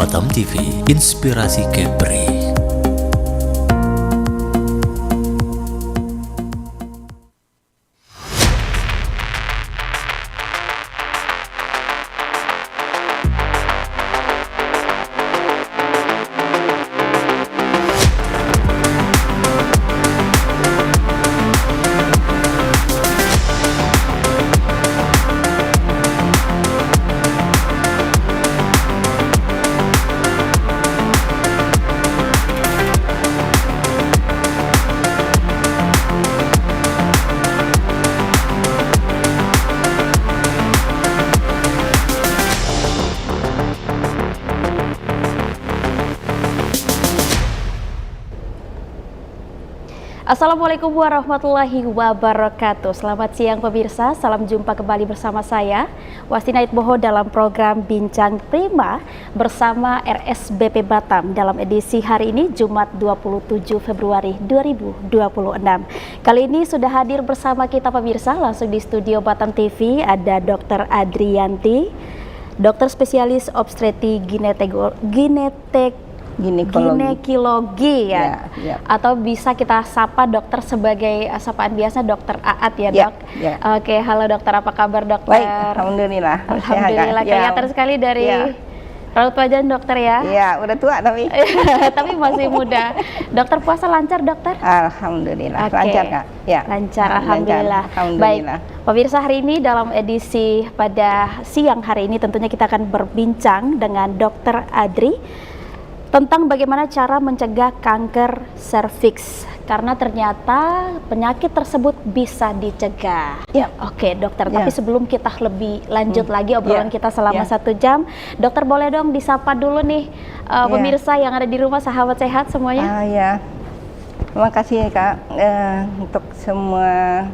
Batam TV, inspirasi Kepri. Assalamualaikum warahmatullahi wabarakatuh. Selamat siang pemirsa, salam jumpa kembali bersama saya Wastina Itboho dalam program Bincang Prima bersama RSBP Batam dalam edisi hari ini Jumat 27 Februari 2026. Kali ini sudah hadir bersama kita pemirsa langsung di studio Batam TV ada Dr. Adrianti, dokter spesialis obstetri ginekologi ya, atau bisa kita sapa dokter sebagai sapaan biasa dokter Aat ya dok. Oke, halo dokter, apa kabar dokter? Baik, alhamdulillah. Alhamdulillah, kelihatan sekali dari raut wajah dokter ya. Iya, udah tua tapi tapi masih muda. Dokter, puasa lancar dokter? Alhamdulillah, lancar Kak. Ya. Lancar, alhamdulillah. Baik, pemirsa, hari ini dalam edisi pada siang hari ini tentunya kita akan berbincang dengan dokter Adri tentang bagaimana cara mencegah kanker serviks, karena ternyata penyakit tersebut bisa dicegah. Oke dokter, tapi sebelum kita lebih lanjut lagi obrolan kita selama 1 jam, dokter boleh dong disapa dulu nih pemirsa yang ada di rumah, sahabat sehat semuanya. Terima kasih Kak untuk semua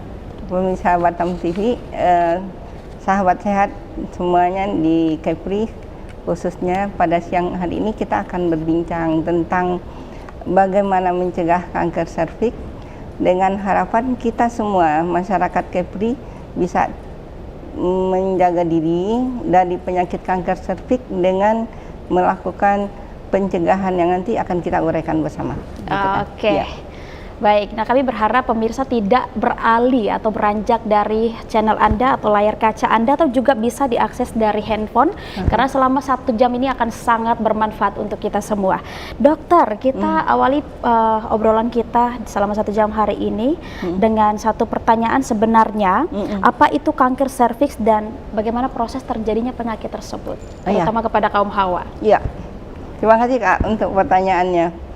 pemirsa Batam TV, sahabat sehat semuanya di Kepri. Khususnya pada siang hari ini kita akan berbincang tentang bagaimana mencegah kanker serviks dengan harapan kita semua masyarakat Kepri bisa menjaga diri dari penyakit kanker serviks dengan melakukan pencegahan yang nanti akan kita uraikan bersama. Oke. Baik, nah kami berharap pemirsa tidak beralih atau beranjak dari channel Anda atau layar kaca Anda, atau juga bisa diakses dari handphone, karena selama 1 jam ini akan sangat bermanfaat untuk kita semua. Dokter, kita awali obrolan kita selama 1 jam hari ini dengan satu pertanyaan sebenarnya, apa itu kanker serviks dan bagaimana proses terjadinya penyakit tersebut, terutama kepada kaum hawa? Iya, terima kasih Kak untuk pertanyaannya.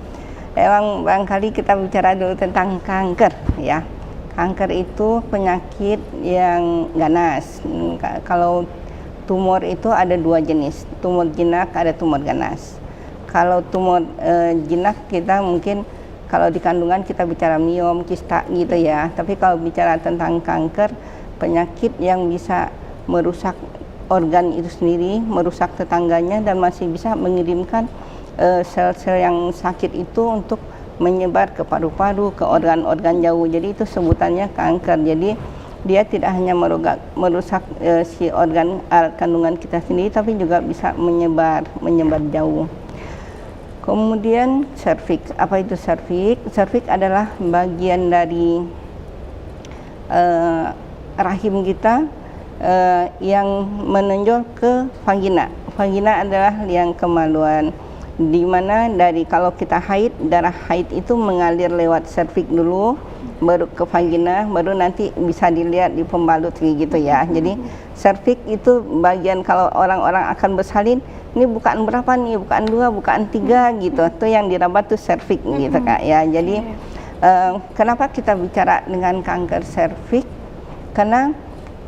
Emang barangkali kita bicara dulu tentang kanker ya. Kanker itu penyakit yang ganas. Kalau tumor itu ada 2 jenis, tumor jinak, ada tumor ganas. Kalau tumor jinak kita mungkin kalau di kandungan kita bicara miom, kista gitu ya. Tapi kalau bicara tentang kanker, penyakit yang bisa merusak organ itu sendiri, merusak tetangganya, dan masih bisa mengirimkan sel-sel yang sakit itu untuk menyebar ke paru-paru, ke organ-organ jauh. Jadi itu sebutannya kanker. Jadi dia tidak hanya merusak si organ kandungan kita sendiri, tapi juga bisa menyebar jauh. Kemudian serviks. Apa itu serviks? Serviks adalah bagian dari rahim kita yang menonjol ke vagina. Vagina adalah liang kemaluan, di mana dari kalau kita haid, darah haid itu mengalir lewat serviks dulu, baru ke vagina, baru nanti bisa dilihat di pembalut gitu ya. Jadi serviks itu bagian kalau orang-orang akan bersalin, ini bukaan berapa nih, bukaan 2, bukaan 3 gitu. Itu yang dirabat tuh serviks gitu Kak ya. Jadi kenapa kita bicara dengan kanker serviks? Karena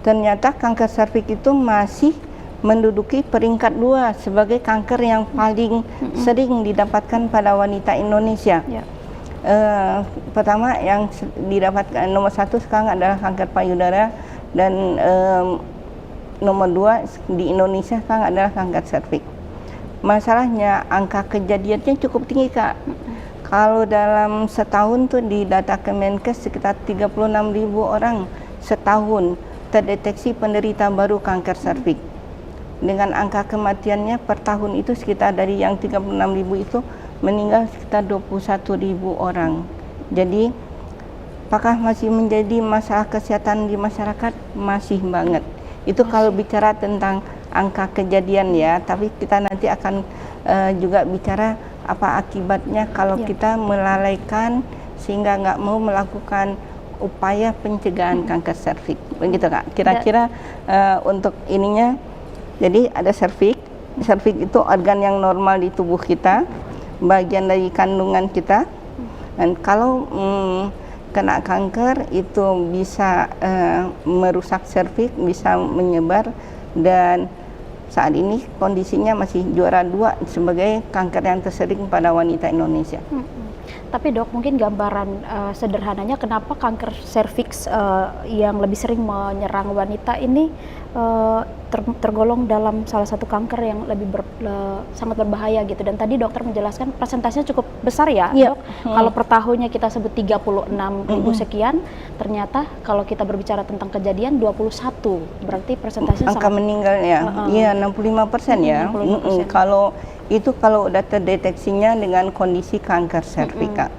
ternyata kanker serviks itu masih menduduki peringkat 2 sebagai kanker yang paling sering didapatkan pada wanita Indonesia. Pertama yang didapatkan nomor 1 sekarang adalah kanker payudara, dan nomor 2 di Indonesia sekarang adalah kanker serviks. Masalahnya angka kejadiannya cukup tinggi Kak. Kalau dalam setahun tuh di data Kemenkes sekitar 36.000 orang setahun terdeteksi penderita baru kanker serviks. dengan angka kematiannya per tahun itu sekitar dari yang 36.000 itu meninggal sekitar 21.000 orang. Jadi apakah masih menjadi masalah kesehatan di masyarakat? Masih banget. Itu kalau bicara tentang angka kejadian ya, tapi kita nanti akan juga bicara apa akibatnya kalau kita melalaikan sehingga nggak mau melakukan upaya pencegahan kanker serviks. Begitu Kak, kira-kira untuk ininya. Jadi ada serviks. Serviks itu organ yang normal di tubuh kita, bagian dari kandungan kita. Dan kalau kena kanker itu bisa merusak serviks, bisa menyebar, dan saat ini kondisinya masih juara 2 sebagai kanker yang tersering pada wanita Indonesia. Tapi dok, mungkin gambaran sederhananya kenapa kanker serviks yang lebih sering menyerang wanita ini tergolong dalam salah satu kanker yang lebih sangat berbahaya gitu. Dan tadi dokter menjelaskan persentasenya cukup besar ya, dok. Kalau per tahunnya kita sebut 36.000 sekian, ternyata kalau kita berbicara tentang kejadian 21, berarti persentasenya angka meninggal ya, iya 65% ya. 65%. Kalau udah terdeteksinya dengan kondisi kanker serviks.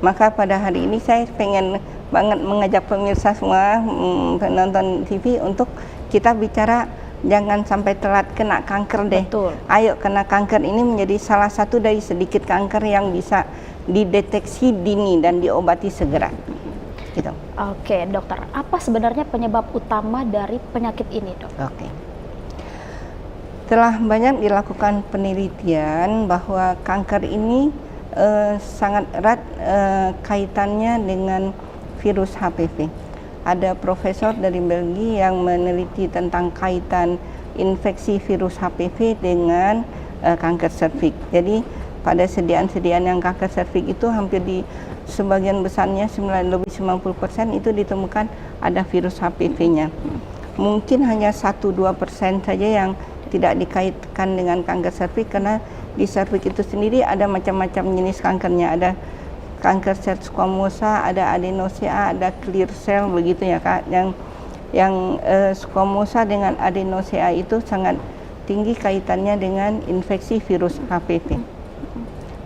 Maka pada hari ini saya pengen banget mengajak pemirsa semua penonton TV untuk kita bicara jangan sampai telat kena kanker deh. Betul. Ayo, kena kanker ini menjadi salah satu dari sedikit kanker yang bisa dideteksi dini dan diobati segera. Gitu. Oke, dokter. Apa sebenarnya penyebab utama dari penyakit ini, dok? Oke. Telah banyak dilakukan penelitian bahwa kanker ini sangat erat kaitannya dengan virus HPV. Ada profesor dari Belgia yang meneliti tentang kaitan infeksi virus HPV dengan kanker serviks. Jadi pada sediaan-sediaan yang kanker serviks itu hampir di sebagian besarnya lebih 90% itu ditemukan ada virus HPV-nya. Mungkin hanya 1-2% saja yang tidak dikaitkan dengan kanker serviks, karena di serviks itu sendiri ada macam-macam jenis kankernya. Ada kanker sel squamosa, ada adenosea, ada clear cell, begitu ya Kak. Yang squamosa dengan adenosea itu sangat tinggi kaitannya dengan infeksi virus HPV.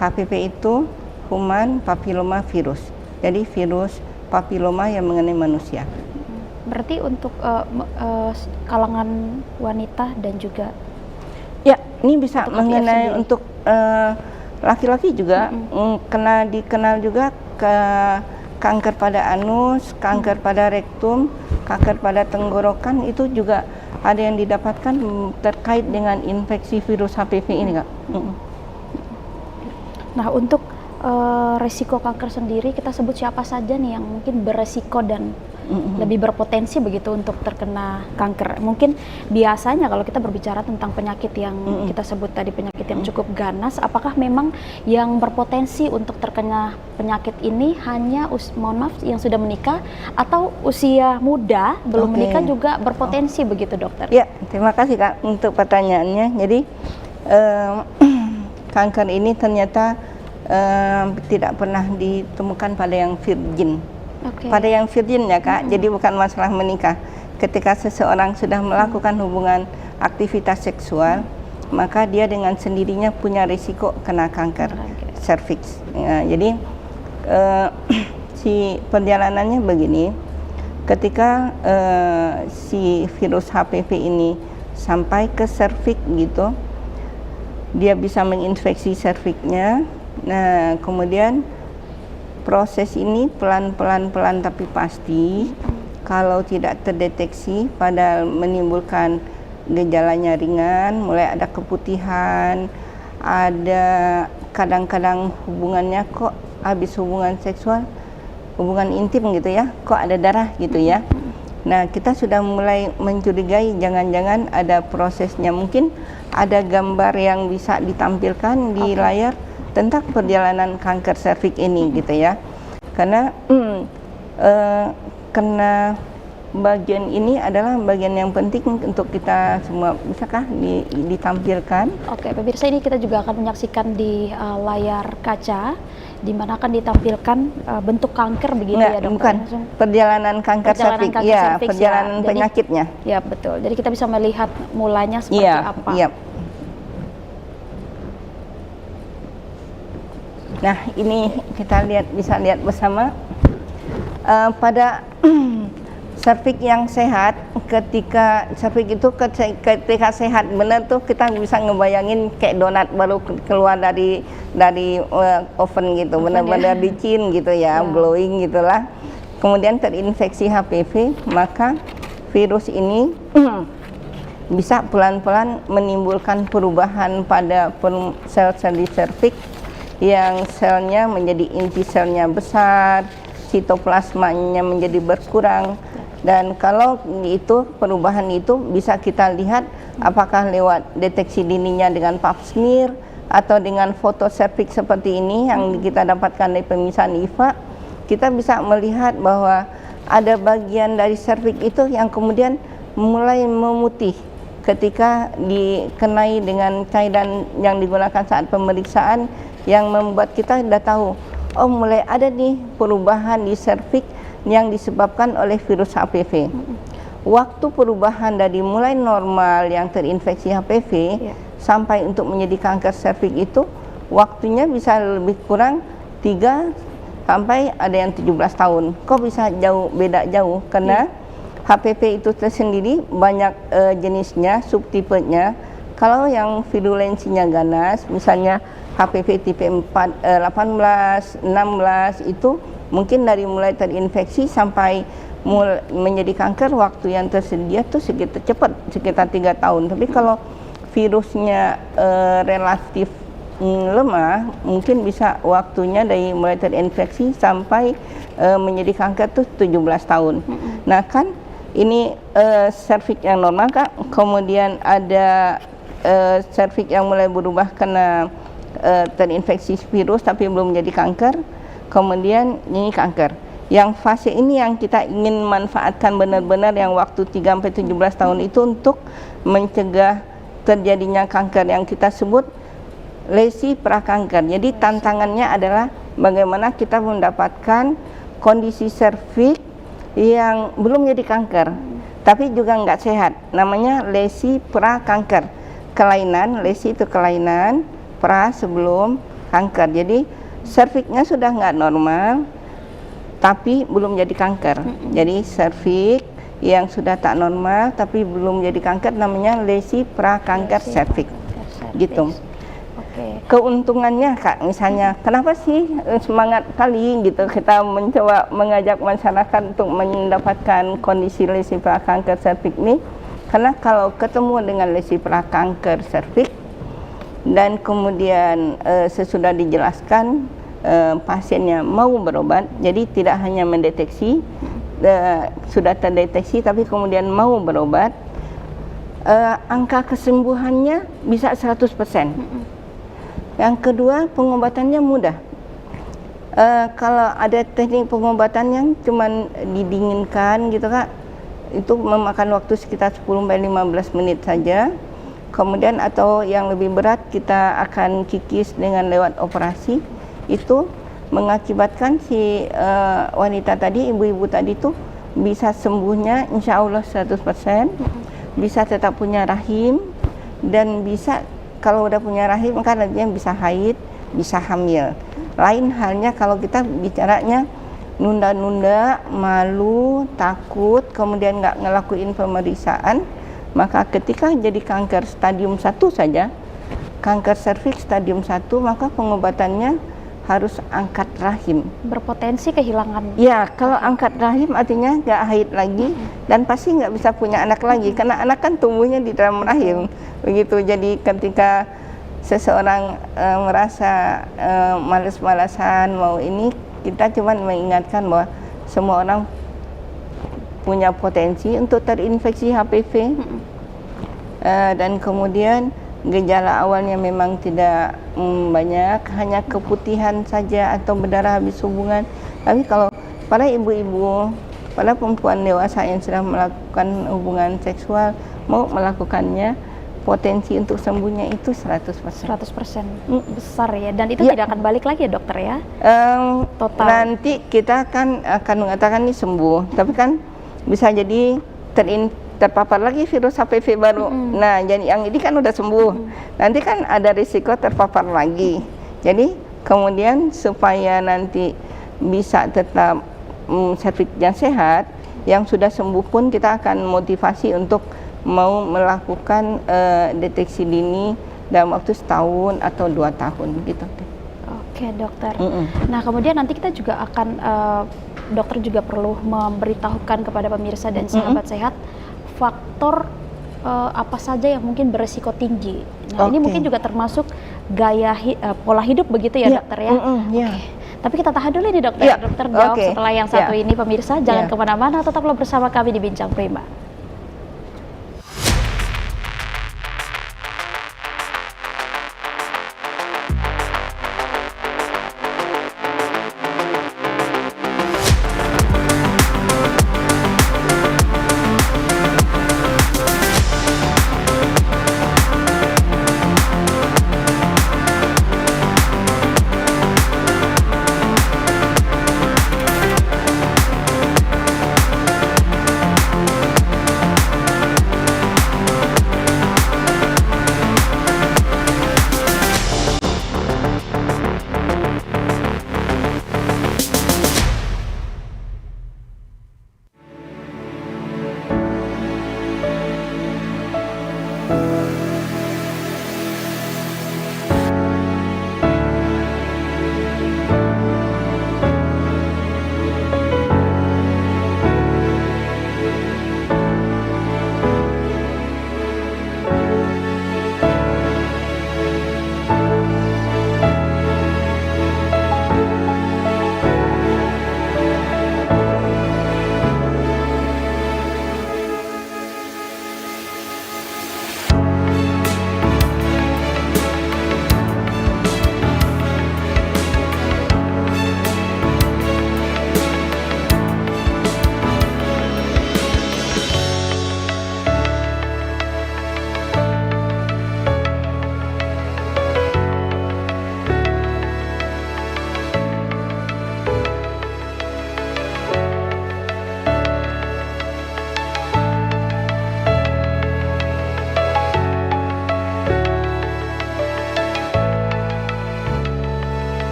HPV itu human papilloma virus. Jadi virus papilloma yang mengenai manusia. Berarti untuk kalangan wanita dan juga ya, ini bisa mengenai sendiri. untuk laki-laki juga dikenal juga ke kanker pada anus, kanker pada rektum, kanker pada tenggorokan, itu juga ada yang didapatkan terkait dengan infeksi virus HPV ini Kak. Nah, untuk resiko kanker sendiri kita sebut siapa saja nih yang mungkin beresiko dan lebih berpotensi begitu untuk terkena kanker. Mungkin biasanya kalau kita berbicara tentang penyakit yang kita sebut tadi penyakit yang cukup ganas, apakah memang yang berpotensi untuk terkena penyakit ini hanya mohon maaf yang sudah menikah atau usia muda belum menikah juga berpotensi begitu dokter? Ya, terima kasih Kak untuk pertanyaannya. Jadi kanker ini ternyata tidak pernah ditemukan pada yang virgin. Pada yang virgin ya Kak, jadi bukan masalah menikah. Ketika seseorang sudah melakukan hubungan aktivitas seksual, maka dia dengan sendirinya punya risiko kena kanker serviks. Ya, jadi si perjalanannya begini, ketika si virus HPV ini sampai ke serviks gitu, dia bisa menginfeksi serviksnya. Nah, kemudian proses ini pelan-pelan tapi pasti, kalau tidak terdeteksi pada menimbulkan gejalanya ringan, mulai ada keputihan, ada kadang-kadang hubungannya kok habis hubungan seksual, hubungan intim gitu ya, kok ada darah gitu ya. Nah, kita sudah mulai mencurigai jangan-jangan ada prosesnya. Mungkin ada gambar yang bisa ditampilkan di layar tentang perjalanan kanker serviks ini gitu ya. Karena kena bagian ini adalah bagian yang penting untuk kita semua. Bisakah ditampilkan? Oke, pemirsa, ini kita juga akan menyaksikan di layar kaca. di mana akan ditampilkan bentuk kanker begitu Nggak, ya dokter? bukan. Langsung Perjalanan kanker perjalanan serviks, kanker ya, serviks, perjalanan Jadi- penyakitnya. Ya betul. Jadi kita bisa melihat mulanya seperti Iya, apa. iya. Nah, ini kita bisa lihat bersama pada serviks yang sehat. Ketika serviks itu ketika sehat benar tuh kita bisa ngebayangin kayak donat baru keluar dari oven gitu, benar-benar licin gitu ya, glowing gitulah. Kemudian terinfeksi HPV, maka virus ini bisa pelan-pelan menimbulkan perubahan pada sel-sel di serviks yang selnya menjadi inti selnya besar, sitoplasmanya menjadi berkurang. Dan kalau itu perubahan itu bisa kita lihat apakah lewat deteksi dininya dengan pap smear atau dengan foto serviks seperti ini yang kita dapatkan dari pemisahan IFA, kita bisa melihat bahwa ada bagian dari serviks itu yang kemudian mulai memutih ketika dikenai dengan cairan yang digunakan saat pemeriksaan, yang membuat kita sudah tahu, oh mulai ada nih perubahan di serviks yang disebabkan oleh virus HPV. Waktu perubahan dari mulai normal yang terinfeksi HPV sampai untuk menjadi kanker serviks itu waktunya bisa lebih kurang 3 sampai ada yang 17 tahun. Kok bisa beda jauh? Karena HPV itu tersendiri banyak jenisnya, subtipenya. Kalau yang virulensinya ganas, misalnya HPV tipe 18, 16 itu mungkin dari mulai terinfeksi sampai menjadi kanker waktu yang tersedia tuh sekitar 3 tahun. Tapi kalau virusnya relatif lemah, mungkin bisa waktunya dari mulai terinfeksi sampai menjadi kanker tuh 17 tahun. Nah kan ini serviks yang normal Kak, kemudian ada serviks yang mulai berubah karena terinfeksi virus tapi belum menjadi kanker, kemudian ini kanker. Yang fase ini yang kita ingin manfaatkan benar-benar yang waktu 3-17 tahun itu untuk mencegah terjadinya kanker yang kita sebut lesi prakanker. Jadi tantangannya adalah bagaimana kita mendapatkan kondisi serviks yang belum jadi kanker tapi juga nggak sehat, namanya lesi prakanker. Kelainan, lesi itu kelainan, pra sebelum kanker. Jadi serviksnya sudah nggak normal tapi belum jadi kanker. Jadi serviks yang sudah tak normal tapi belum jadi kanker namanya lesi prakanker serviks. Gitu. Keuntungannya Kak, misalnya kenapa sih semangat kali gitu kita mencoba mengajak masyarakat untuk mendapatkan kondisi lesi prakanker serviks ini? Karena kalau ketemu dengan lesi prakanker serviks dan kemudian sesudah dijelaskan pasiennya mau berobat, jadi tidak hanya mendeteksi, sudah terdeteksi tapi kemudian mau berobat, angka kesembuhannya bisa 100%. Yang kedua, pengobatannya mudah. Kalau ada teknik pengobatan yang cuman didinginkan gitu Kak, itu memakan waktu sekitar 10-15 menit saja. Kemudian atau yang lebih berat kita akan kikis dengan lewat operasi, itu mengakibatkan si wanita tadi, ibu-ibu tadi tuh bisa sembuhnya insya Allah 100%, bisa tetap punya rahim, dan bisa kalau udah punya rahim kan nantinya bisa haid, bisa hamil. Lain halnya kalau kita bicaranya nunda-nunda, malu, takut, kemudian nggak ngelakuin pemeriksaan, maka ketika jadi kanker stadium 1 saja, kanker serviks stadium 1, maka pengobatannya harus angkat rahim. Berpotensi kehilangan. Ya, kalau angkat rahim artinya nggak haid lagi dan pasti nggak bisa punya anak lagi karena anak kan tumbuhnya di dalam rahim. Begitu. Jadi ketika seseorang merasa malas-malasan mau ini, kita cuma mengingatkan bahwa semua orang punya potensi untuk terinfeksi HPV. Dan kemudian gejala awalnya memang tidak banyak, hanya keputihan saja atau berdarah habis hubungan. Tapi kalau para ibu-ibu, para perempuan dewasa yang sudah melakukan hubungan seksual mau melakukannya, potensi untuk sembuhnya itu 100%. 100% besar ya, dan itu tidak akan balik lagi ya dokter ya? Total. Nanti kita akan mengatakan ini sembuh, tapi kan bisa jadi terpapar lagi virus HPV baru. Nah, jadi yang ini kan udah sembuh. Nanti kan ada risiko terpapar lagi. Jadi kemudian supaya nanti bisa tetap serviknya sehat, yang sudah sembuh pun kita akan motivasi untuk mau melakukan deteksi dini dalam waktu setahun atau 2 tahun gitu. Oke dokter. Nah kemudian nanti kita juga akan dokter juga perlu memberitahukan kepada pemirsa dan sahabat sehat faktor apa saja yang mungkin beresiko tinggi. Nah ini mungkin juga termasuk gaya pola hidup begitu ya dokter ya. Tapi kita tahan dulu nih dokter. Dokter jawab setelah yang satu ini pemirsa. Jangan kemana-mana, tetaplah bersama kami di Bincang Prima.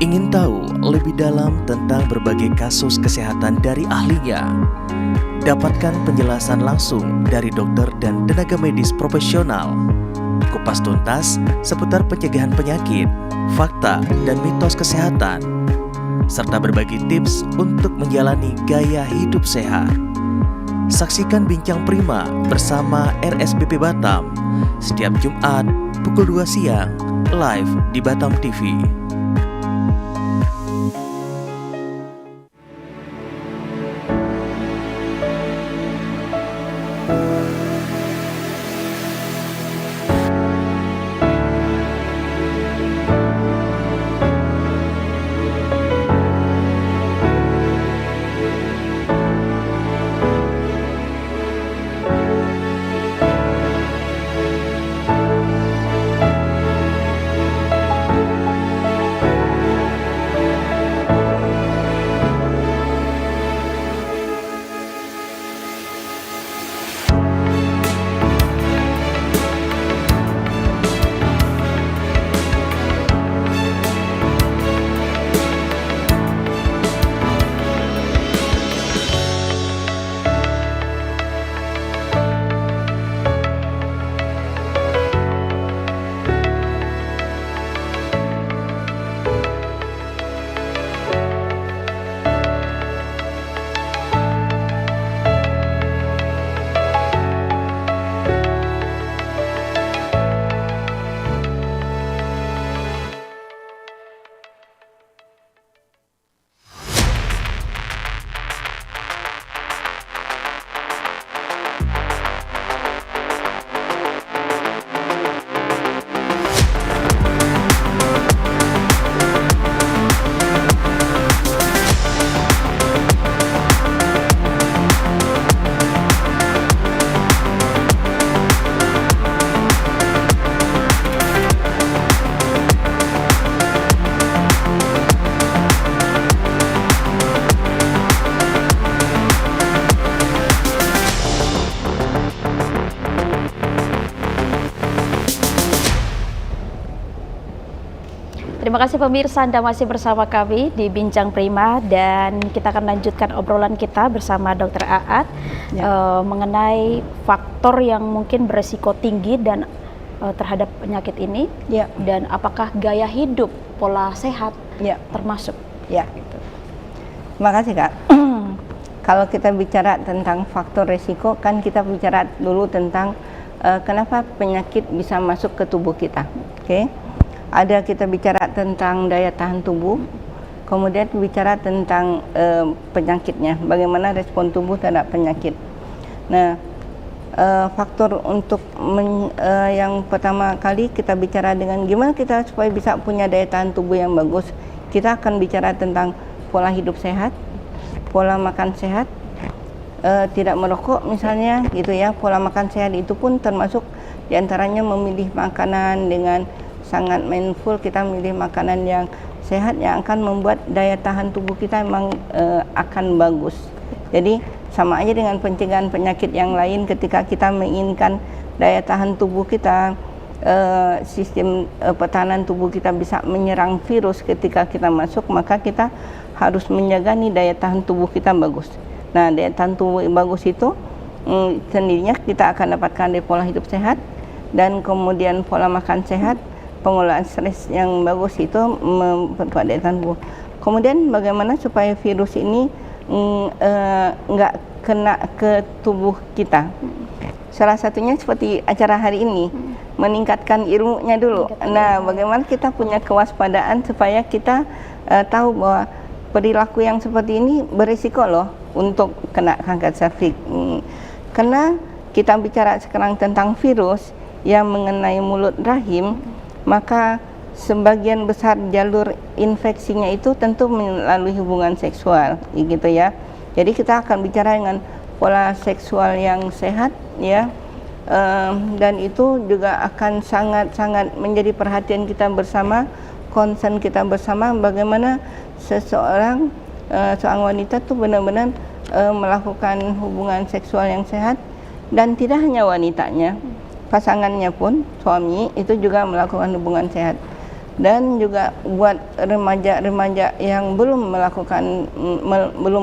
Ingin tahu lebih dalam tentang berbagai kasus kesehatan dari ahlinya? Dapatkan penjelasan langsung dari dokter dan tenaga medis profesional. Kupas tuntas seputar pencegahan penyakit, fakta, dan mitos kesehatan, serta berbagi tips untuk menjalani gaya hidup sehat. Saksikan Bincang Prima bersama RSBP Batam setiap Jumat pukul 2 siang live di Batam TV. Terima kasih pemirsa, Anda masih bersama kami di Bincang Prima dan kita akan lanjutkan obrolan kita bersama Dr. Aat mengenai faktor yang mungkin beresiko tinggi dan terhadap penyakit ini dan apakah gaya hidup, pola sehat termasuk. Gitu. Terima kasih Kak. Kalau kita bicara tentang faktor resiko, kan kita bicara dulu tentang kenapa penyakit bisa masuk ke tubuh kita. Oke. Ada kita bicara tentang daya tahan tubuh, kemudian bicara tentang penyakitnya, bagaimana respon tubuh terhadap penyakit. Nah, faktor untuk yang pertama kali kita bicara dengan gimana kita supaya bisa punya daya tahan tubuh yang bagus. Kita akan bicara tentang pola hidup sehat, pola makan sehat, tidak merokok misalnya gitu ya. Pola makan sehat itu pun termasuk diantaranya memilih makanan dengan sangat mindful, kita memilih makanan yang sehat yang akan membuat daya tahan tubuh kita memang akan bagus. Jadi sama aja dengan pencegahan penyakit yang lain, ketika kita menginginkan daya tahan tubuh kita, sistem pertahanan tubuh kita bisa menyerang virus ketika kita masuk, maka kita harus menjaga nih daya tahan tubuh kita bagus. Nah, daya tahan tubuh yang bagus itu sendirinya kita akan dapatkan dari pola hidup sehat dan kemudian pola makan sehat, pengelolaan stres yang bagus itu memperkuat daya tahan tubuh. Kemudian bagaimana supaya virus ini nggak kena ke tubuh kita? Salah satunya seperti acara hari ini, meningkatkan ilmunya dulu. Nah, bagaimana kita punya kewaspadaan supaya kita tahu bahwa perilaku yang seperti ini berisiko loh untuk kena kanker serviks. Karena kita bicara sekarang tentang virus yang mengenai mulut rahim, maka sebagian besar jalur infeksinya itu tentu melalui hubungan seksual, gitu ya. Jadi kita akan bicara dengan pola seksual yang sehat, ya, dan itu juga akan sangat-sangat menjadi perhatian kita bersama, concern kita bersama, bagaimana seorang wanita tuh benar-benar melakukan hubungan seksual yang sehat, dan tidak hanya wanitanya, pasangannya pun, suami itu juga melakukan hubungan sehat. Dan juga buat remaja-remaja yang belum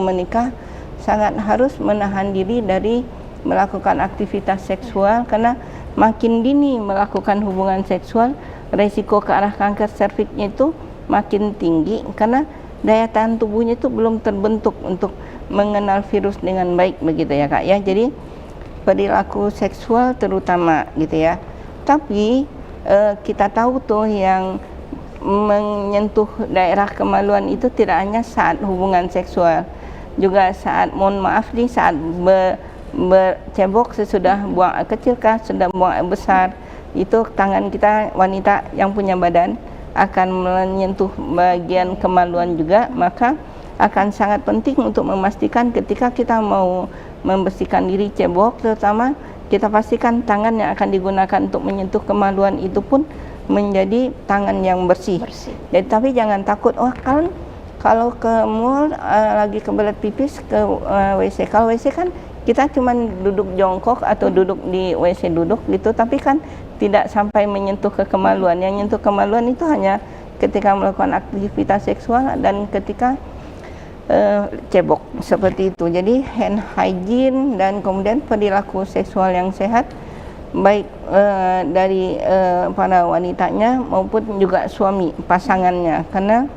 menikah, sangat harus menahan diri dari melakukan aktivitas seksual, karena makin dini melakukan hubungan seksual, resiko ke arah kanker serviksnya itu makin tinggi, karena daya tahan tubuhnya itu belum terbentuk untuk mengenal virus dengan baik, begitu ya Kak ya. Jadi perilaku seksual terutama gitu ya. Tapi kita tahu tuh yang menyentuh daerah kemaluan itu tidak hanya saat hubungan seksual, juga saat, mohon maaf nih, saat bercebok, sesudah buang air kecil kah, sudah buang air besar, itu tangan kita wanita yang punya badan akan menyentuh bagian kemaluan juga. Maka akan sangat penting untuk memastikan ketika kita mau membersihkan diri cebok, terutama kita pastikan tangan yang akan digunakan untuk menyentuh kemaluan itu pun menjadi tangan yang bersih. Jadi tapi jangan takut, kan kalau ke mall lagi kebelet pipis ke WC. Kalau WC kan kita cuma duduk jongkok atau duduk di WC duduk gitu, tapi kan tidak sampai menyentuh ke kemaluan. Yang menyentuh kemaluan itu hanya ketika melakukan aktivitas seksual dan ketika cebok, seperti itu. Jadi hand hygiene dan kemudian perilaku seksual yang sehat, baik dari para wanitanya maupun juga suami, pasangannya, karena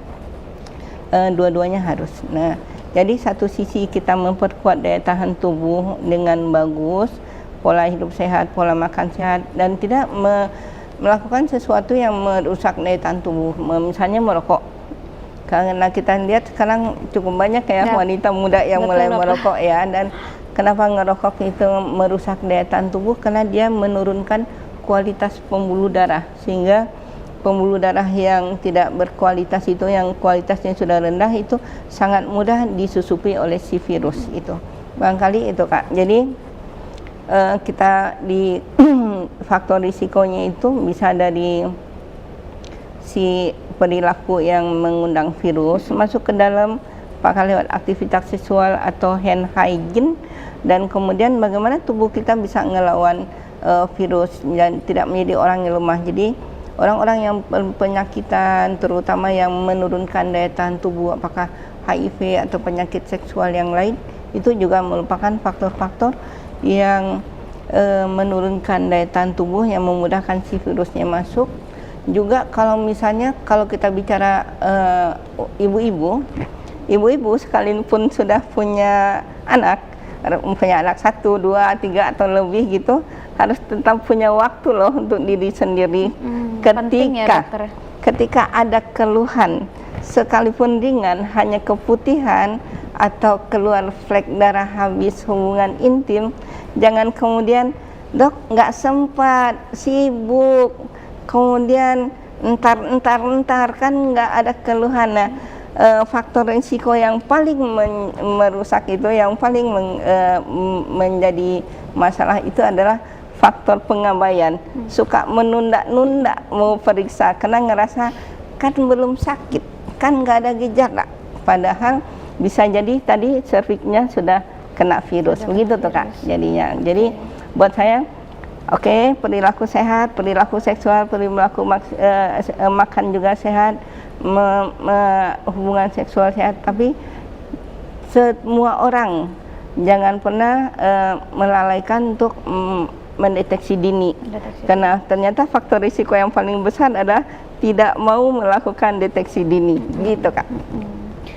dua-duanya harus. Nah, jadi satu sisi kita memperkuat daya tahan tubuh dengan bagus, pola hidup sehat, pola makan sehat, dan tidak melakukan sesuatu yang merusak daya tahan tubuh, misalnya merokok. Karena kita lihat sekarang cukup banyak ya wanita muda yang mulai merokok ya, dan kenapa ngerokok itu merusak daya tahan tubuh? Karena dia menurunkan kualitas pembuluh darah, sehingga pembuluh darah yang tidak berkualitas itu, yang kualitasnya sudah rendah, itu sangat mudah disusupi oleh si virus itu. Barangkali itu Kak. Jadi kita di faktor risikonya itu bisa dari si perilaku yang mengundang virus masuk ke dalam, apakah lewat aktivitas seksual atau hand hygiene, dan kemudian bagaimana tubuh kita bisa ngelawan virus dan tidak menjadi orang yang lemah. Jadi orang-orang yang penyakitan, terutama yang menurunkan daya tahan tubuh, apakah HIV atau penyakit seksual yang lain, itu juga merupakan faktor-faktor yang menurunkan daya tahan tubuh yang memudahkan si virusnya masuk. Juga kalau misalnya kalau kita bicara ibu-ibu sekalipun sudah punya anak 1, 2, 3 atau lebih gitu, harus tetap punya waktu loh untuk diri sendiri. Ketika ada keluhan sekalipun ringan, hanya keputihan atau keluar flek darah habis hubungan intim, jangan kemudian dok nggak sempat, sibuk, kemudian entar kan nggak ada keluhan. Nah, faktor risiko yang paling merusak itu, yang paling menjadi masalah itu adalah faktor pengabaian. Suka menunda-nunda mau periksa karena ngerasa kan belum sakit, kan nggak ada gejala, padahal bisa jadi tadi serviksnya sudah kena virus, begitu tuh Kak jadinya. Jadi buat saya perilaku sehat, perilaku seksual, perilaku makan juga sehat, hubungan seksual sehat, tapi semua orang jangan pernah melalaikan untuk mendeteksi dini. Karena ternyata faktor risiko yang paling besar adalah tidak mau melakukan deteksi dini, gitu Kak.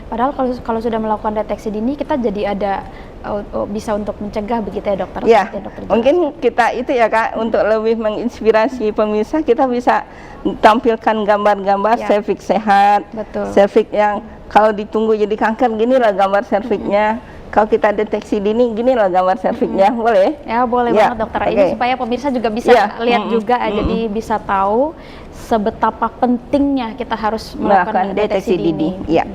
Padahal kalau sudah melakukan deteksi dini, kita jadi ada bisa untuk mencegah, begitu ya dokter? Ya, mungkin kita itu ya Kak, untuk lebih menginspirasi pemirsa, kita bisa tampilkan gambar-gambar serviks sehat, serviks yang kalau ditunggu jadi kanker, ginilah gambar serviknya. Kalau kita deteksi dini, ginilah gambar serviknya, boleh? Ya, boleh banget dokter. Ini supaya pemirsa juga bisa lihat juga, jadi bisa tahu sebetapa pentingnya kita harus melakukan deteksi dini. Ya.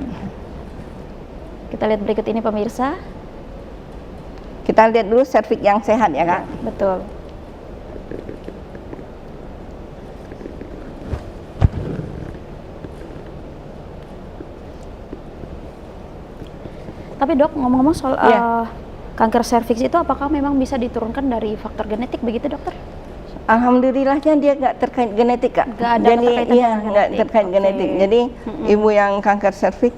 Kita lihat berikut ini pemirsa. Kita lihat dulu serviks yang sehat ya Kak. Betul. Tapi dok, ngomong-ngomong soal kanker serviks itu, apakah memang bisa diturunkan dari faktor genetik, begitu dokter? Alhamdulillahnya dia nggak terkait genetik Kak. Jadi nggak terkait genetik. Jadi ibu yang kanker serviks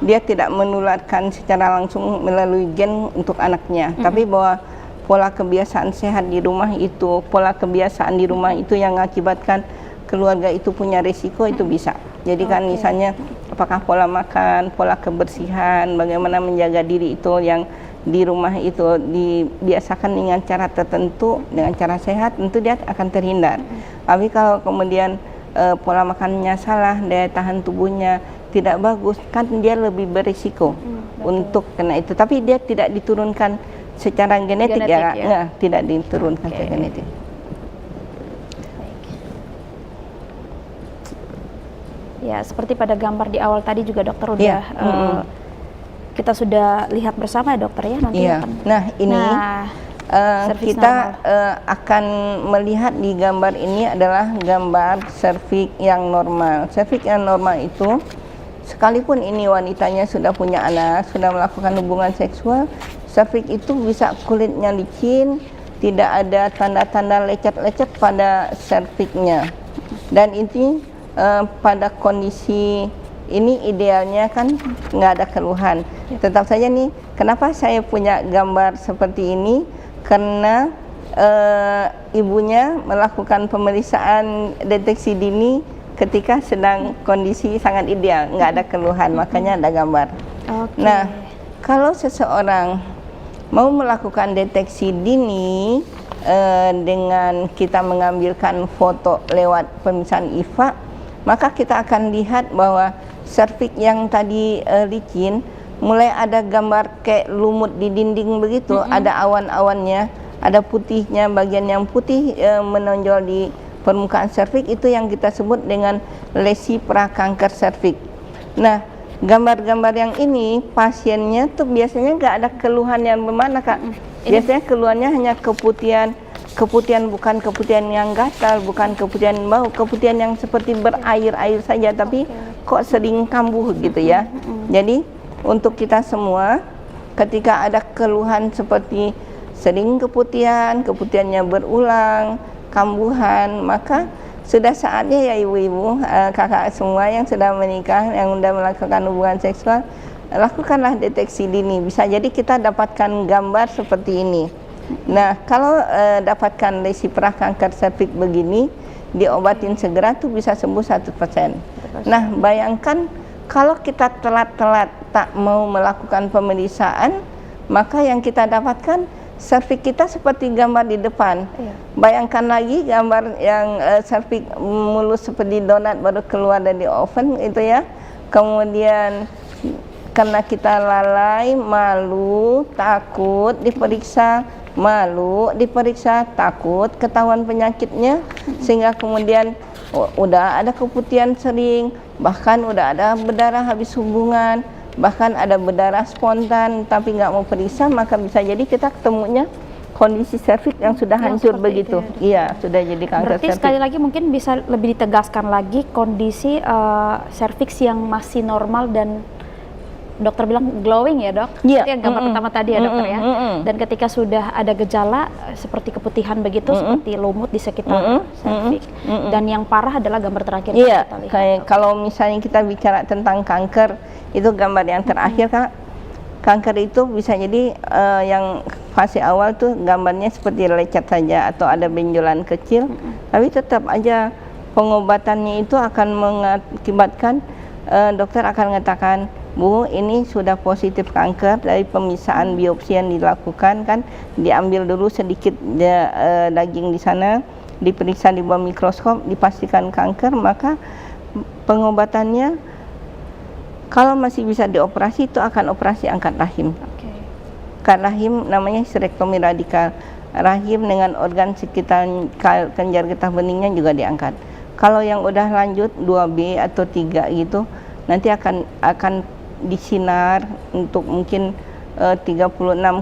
dia tidak menularkan secara langsung melalui gen untuk anaknya, tapi bahwa pola kebiasaan sehat di rumah itu, pola kebiasaan di rumah itu yang mengakibatkan keluarga itu punya risiko, itu bisa. Jadi kan misalnya apakah pola makan, pola kebersihan, bagaimana menjaga diri itu yang di rumah itu dibiasakan dengan cara tertentu, dengan cara sehat, tentu dia akan terhindar. Tapi kalau kemudian pola makannya salah, daya tahan tubuhnya tidak bagus, kan dia lebih berisiko untuk kena itu. Tapi dia tidak diturunkan secara genetik ya. Nah, tidak diturunkan secara genetik. Ya, seperti pada gambar di awal tadi juga dokter udah kita sudah lihat bersama ya dokter ya nanti. Nah, ini kita akan melihat di gambar ini adalah gambar serviks yang normal. Serviks yang normal itu, sekalipun ini wanitanya sudah punya anak, sudah melakukan hubungan seksual, serviks itu bisa kulitnya licin, tidak ada tanda-tanda lecet-lecet pada serviksnya. Dan ini pada kondisi ini idealnya kan nggak ada keluhan. Tetap saja nih, kenapa saya punya gambar seperti ini? Karena ibunya melakukan pemeriksaan deteksi dini ketika sedang kondisi sangat ideal, nggak ada keluhan, makanya ada gambar. Nah, kalau seseorang mau melakukan deteksi dini dengan kita mengambilkan foto lewat pemeriksaan IFA, maka kita akan lihat bahwa serviks yang tadi licin, mulai ada gambar kayak lumut di dinding begitu, ada awan-awannya, ada putihnya, bagian yang putih menonjol di permukaan serviks, itu yang kita sebut dengan lesi prakanker serviks. Nah, gambar-gambar yang ini pasiennya tuh biasanya nggak ada keluhan yang bermana Kak. Biasanya keluhannya hanya keputihan, bukan keputihan yang gatal, bukan keputihan bau, keputihan yang seperti berair-air saja, tapi kok sering kambuh gitu ya. Jadi untuk kita semua, ketika ada keluhan seperti sering keputihan, keputihannya berulang, kambuhan, maka sudah saatnya ya ibu-ibu, kakak semua yang sudah menikah, yang sudah melakukan hubungan seksual, lakukanlah deteksi dini. Bisa jadi kita dapatkan gambar seperti ini. Nah, kalau dapatkan lesi perah kanker serviks begini, diobatin segera tuh bisa sembuh 100%. Nah, bayangkan kalau kita telat-telat tak mau melakukan pemeriksaan, maka yang kita dapatkan serviks kita seperti gambar di depan. Bayangkan lagi gambar yang serviks mulus seperti donat baru keluar dari oven itu ya. Kemudian karena kita lalai, malu, takut diperiksa, takut ketahuan penyakitnya, sehingga kemudian udah ada keputihan sering, bahkan udah ada berdarah habis hubungan, bahkan ada berdarah spontan tapi nggak mau periksa, maka bisa jadi kita ketemunya kondisi serviks yang sudah hancur begitu. Iya, sudah jadi kanker Berarti serviks. sekali lagi mungkin bisa lebih ditegaskan lagi kondisi serviks yang masih normal dan dokter bilang glowing ya dok, itu yang gambar pertama tadi ya dokter ya. Dan ketika sudah ada gejala seperti keputihan begitu, seperti lumut di sekitar serviks, dan yang parah adalah gambar terakhir. Iya, kita lihat, kayak kalau misalnya kita bicara tentang kanker, itu gambar yang terakhir Kak. Kanker itu bisa jadi yang fase awal tuh gambarnya seperti lecet saja atau ada benjolan kecil, tapi tetap aja pengobatannya itu akan mengakibatkan dokter akan mengatakan, Bu, ini sudah positif kanker. Dari pemisahan biopsi yang dilakukan kan, diambil dulu sedikit daging di sana, diperiksa di bawah mikroskop, dipastikan kanker, maka pengobatannya kalau masih bisa dioperasi itu akan operasi angkat rahim. Angkat rahim namanya histerektomi radikal. Rahim dengan organ sekitar kelenjar getah beningnya juga diangkat. Kalau yang udah lanjut 2B atau 3 gitu, nanti akan disinar untuk mungkin 36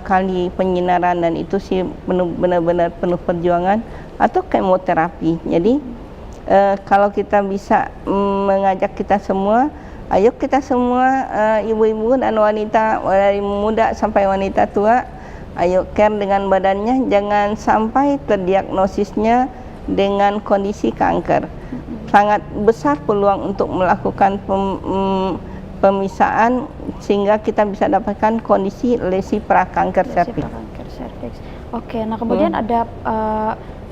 kali penyinaran, dan itu sih benar-benar penuh perjuangan, atau kemoterapi. Jadi kalau kita bisa mengajak kita semua, ayo kita semua ibu-ibu dan wanita dari muda sampai wanita tua, ayo care dengan badannya, jangan sampai terdiagnosisnya dengan kondisi kanker. Sangat besar peluang untuk melakukan pemisahan sehingga kita bisa dapatkan kondisi lesi prakanker serviks. Oke, nah kemudian ada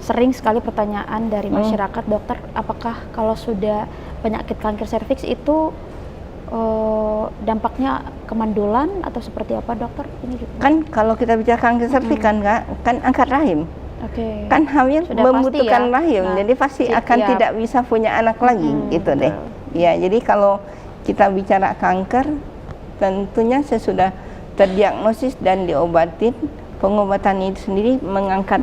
sering sekali pertanyaan dari masyarakat, dokter, apakah kalau sudah penyakit kanker serviks itu dampaknya kemandulan atau seperti apa dokter? Ini juga. Kan kalau kita bicara kanker serviks kan angkat rahim. Kan hamil sudah membutuhkan pasti ya. rahim, Nah, jadi pasti akan tidak bisa punya anak lagi gitu deh. Ya, jadi kalau kita bicara kanker, tentunya sesudah terdiagnosis dan diobatin, pengobatan itu sendiri mengangkat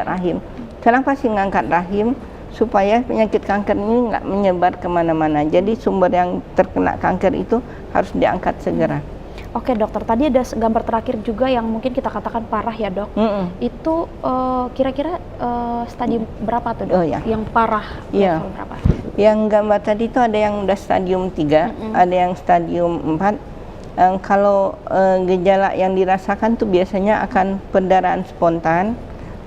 rahim. Kenapa sih mengangkat rahim? Supaya penyakit kanker ini nggak menyebar kemana-mana. Jadi sumber yang terkena kanker itu harus diangkat segera. Oke dokter, tadi ada gambar terakhir juga yang mungkin kita katakan parah ya dok. Itu kira-kira stadium berapa tuh dok? Yang parah level berapa? Yang gambar tadi itu ada yang udah stadium 3, ada yang stadium 4. Kalau gejala yang dirasakan tuh biasanya akan pendarahan spontan.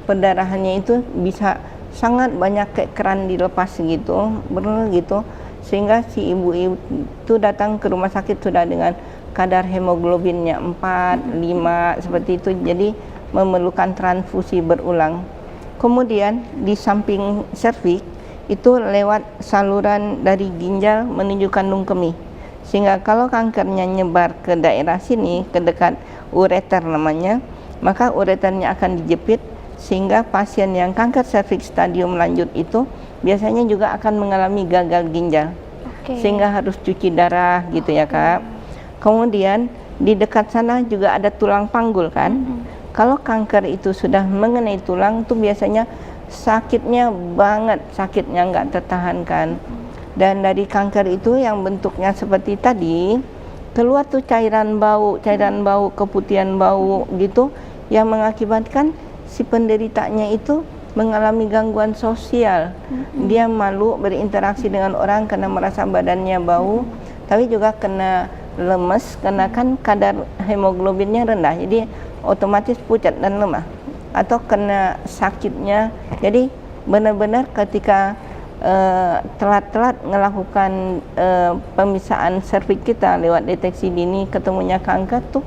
Pendarahannya itu bisa sangat banyak, kayak keran dilepas gitu, gitu, sehingga si ibu itu datang ke rumah sakit sudah dengan kadar hemoglobinnya 4, 5 seperti itu, jadi memerlukan transfusi berulang. Kemudian di samping serviks itu lewat saluran dari ginjal menuju kandung kemih, sehingga kalau kankernya nyebar ke daerah sini, ke dekat ureter namanya, maka ureternya akan dijepit, sehingga pasien yang kanker serviks stadium lanjut itu biasanya juga akan mengalami gagal ginjal, sehingga harus cuci darah gitu ya Kak. Kemudian di dekat sana juga ada tulang panggul kan. Kalau kanker itu sudah mengenai tulang tuh biasanya sakitnya banget, sakitnya nggak tertahankan. Dan dari kanker itu yang bentuknya seperti tadi, keluar tuh cairan bau, keputihan bau gitu, yang mengakibatkan si penderitanya itu mengalami gangguan sosial. Dia malu berinteraksi dengan orang karena merasa badannya bau, tapi juga kena lemes karena kan kadar hemoglobinnya rendah, jadi otomatis pucat dan lemah, atau kena sakitnya. Jadi benar-benar ketika telat-telat melakukan pemeriksaan serviks kita lewat deteksi dini, ketemunya kanker tuh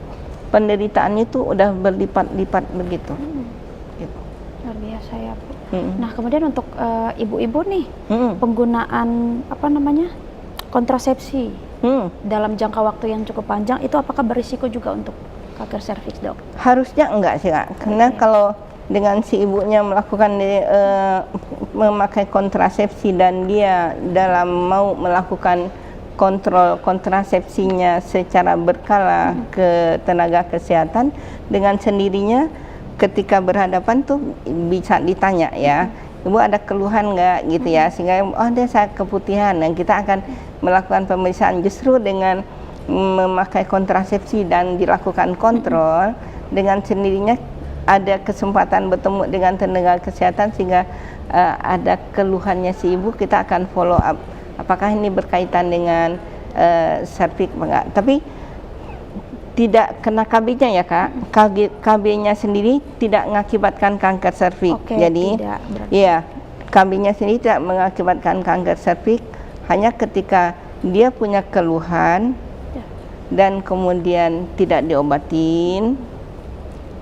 penderitaannya tuh udah berlipat-lipat begitu. Gitu. Luar biasa ya Bu. Nah kemudian untuk ibu-ibu nih, penggunaan kontrasepsi dalam jangka waktu yang cukup panjang itu apakah berisiko juga untuk kanker serviks, Dok? Harusnya enggak sih Kak, karena kalau dengan si ibunya melakukan memakai kontrasepsi dan dia dalam mau melakukan kontrol kontrasepsinya secara berkala ke tenaga kesehatan, dengan sendirinya ketika berhadapan tuh bisa ditanya ya, Ibu ada keluhan nggak gitu ya, sehingga ada saya keputihan, dan kita akan melakukan pemeriksaan justru dengan memakai kontrasepsi dan dilakukan kontrol, dengan sendirinya ada kesempatan bertemu dengan tenaga kesehatan sehingga ada keluhannya si ibu, kita akan follow up apakah ini berkaitan dengan serviks enggak. Tapi tidak kena KB-nya ya Kak, KB-nya sendiri tidak mengakibatkan kanker serviks. Jadi ya KB-nya sendiri tidak mengakibatkan kanker serviks, hanya ketika dia punya keluhan dan kemudian tidak diobatin,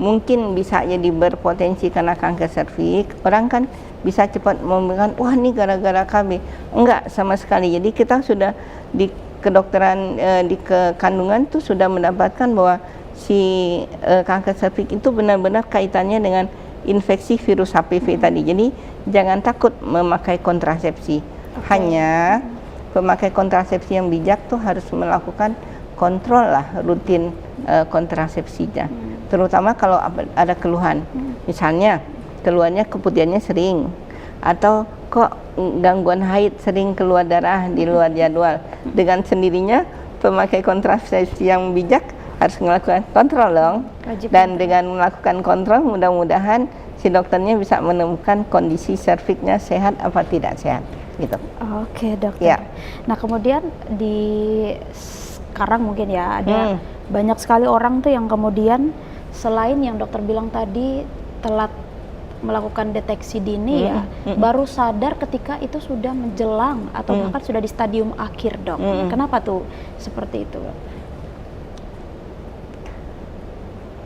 mungkin bisa jadi berpotensi kena kanker serviks. Orang kan bisa cepat membilang, wah ini gara-gara KB. Enggak sama sekali. Jadi kita sudah di kedokteran di kandungan tuh sudah mendapatkan bahwa si kanker serviks itu benar-benar kaitannya dengan infeksi virus HPV tadi. Jadi jangan takut memakai kontrasepsi. Hanya pemakai kontrasepsi yang bijak tuh harus melakukan kontrol lah rutin kontrasepsinya. Terutama kalau ada keluhan, misalnya keluhannya keputihannya sering, atau kok gangguan haid sering keluar darah di luar jadwal, dengan sendirinya pemakai kontrasepsi yang bijak harus melakukan kontrol dong. Dan dengan melakukan kontrol mudah-mudahan si dokternya bisa menemukan kondisi serviksnya sehat apa tidak sehat gitu. Oke dokter. Ya. Nah kemudian sekarang mungkin ya ada banyak sekali orang tuh yang kemudian selain yang dokter bilang tadi telat melakukan deteksi dini baru sadar ketika itu sudah menjelang atau bahkan sudah di stadium akhir, Dok. Kenapa tuh seperti itu?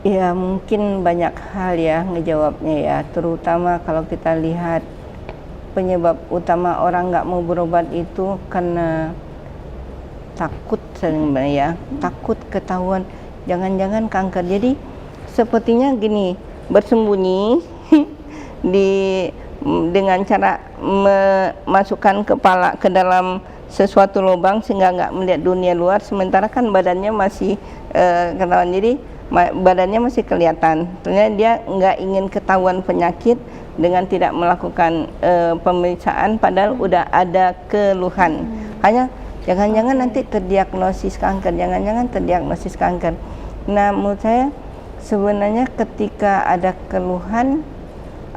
Ya mungkin banyak hal ya ngejawabnya ya, terutama kalau kita lihat penyebab utama orang nggak mau berobat itu karena takut sebenarnya, takut ketahuan jangan-jangan kanker. Jadi sepertinya gini, bersembunyi dengan cara memasukkan kepala ke dalam sesuatu lubang sehingga nggak melihat dunia luar, sementara kan badannya masih ketahuan. Jadi badannya masih kelihatan. Ternyata dia nggak ingin ketahuan penyakit dengan tidak melakukan pemeriksaan padahal udah ada keluhan. Hanya jangan-jangan nanti terdiagnosis kanker, jangan-jangan terdiagnosis kanker. Nah menurut saya sebenarnya ketika ada keluhan,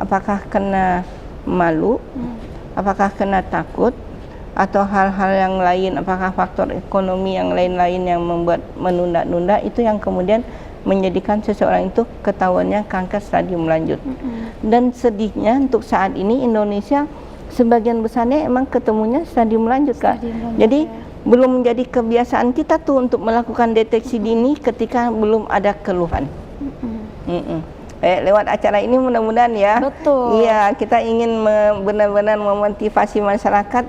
apakah kena malu, apakah kena takut, atau hal-hal yang lain, apakah faktor ekonomi yang lain-lain yang membuat menunda-nunda, itu yang kemudian menjadikan seseorang itu ketahuannya kanker stadium lanjut. Dan sedihnya untuk saat ini Indonesia sebagian besarnya emang ketemunya stadium lanjut, Kak. Jadi belum menjadi kebiasaan kita tuh untuk melakukan deteksi dini ketika belum ada keluhan. Lewat acara ini mudah-mudahan ya. Betul. Iya, kita ingin benar-benar memotivasi masyarakat,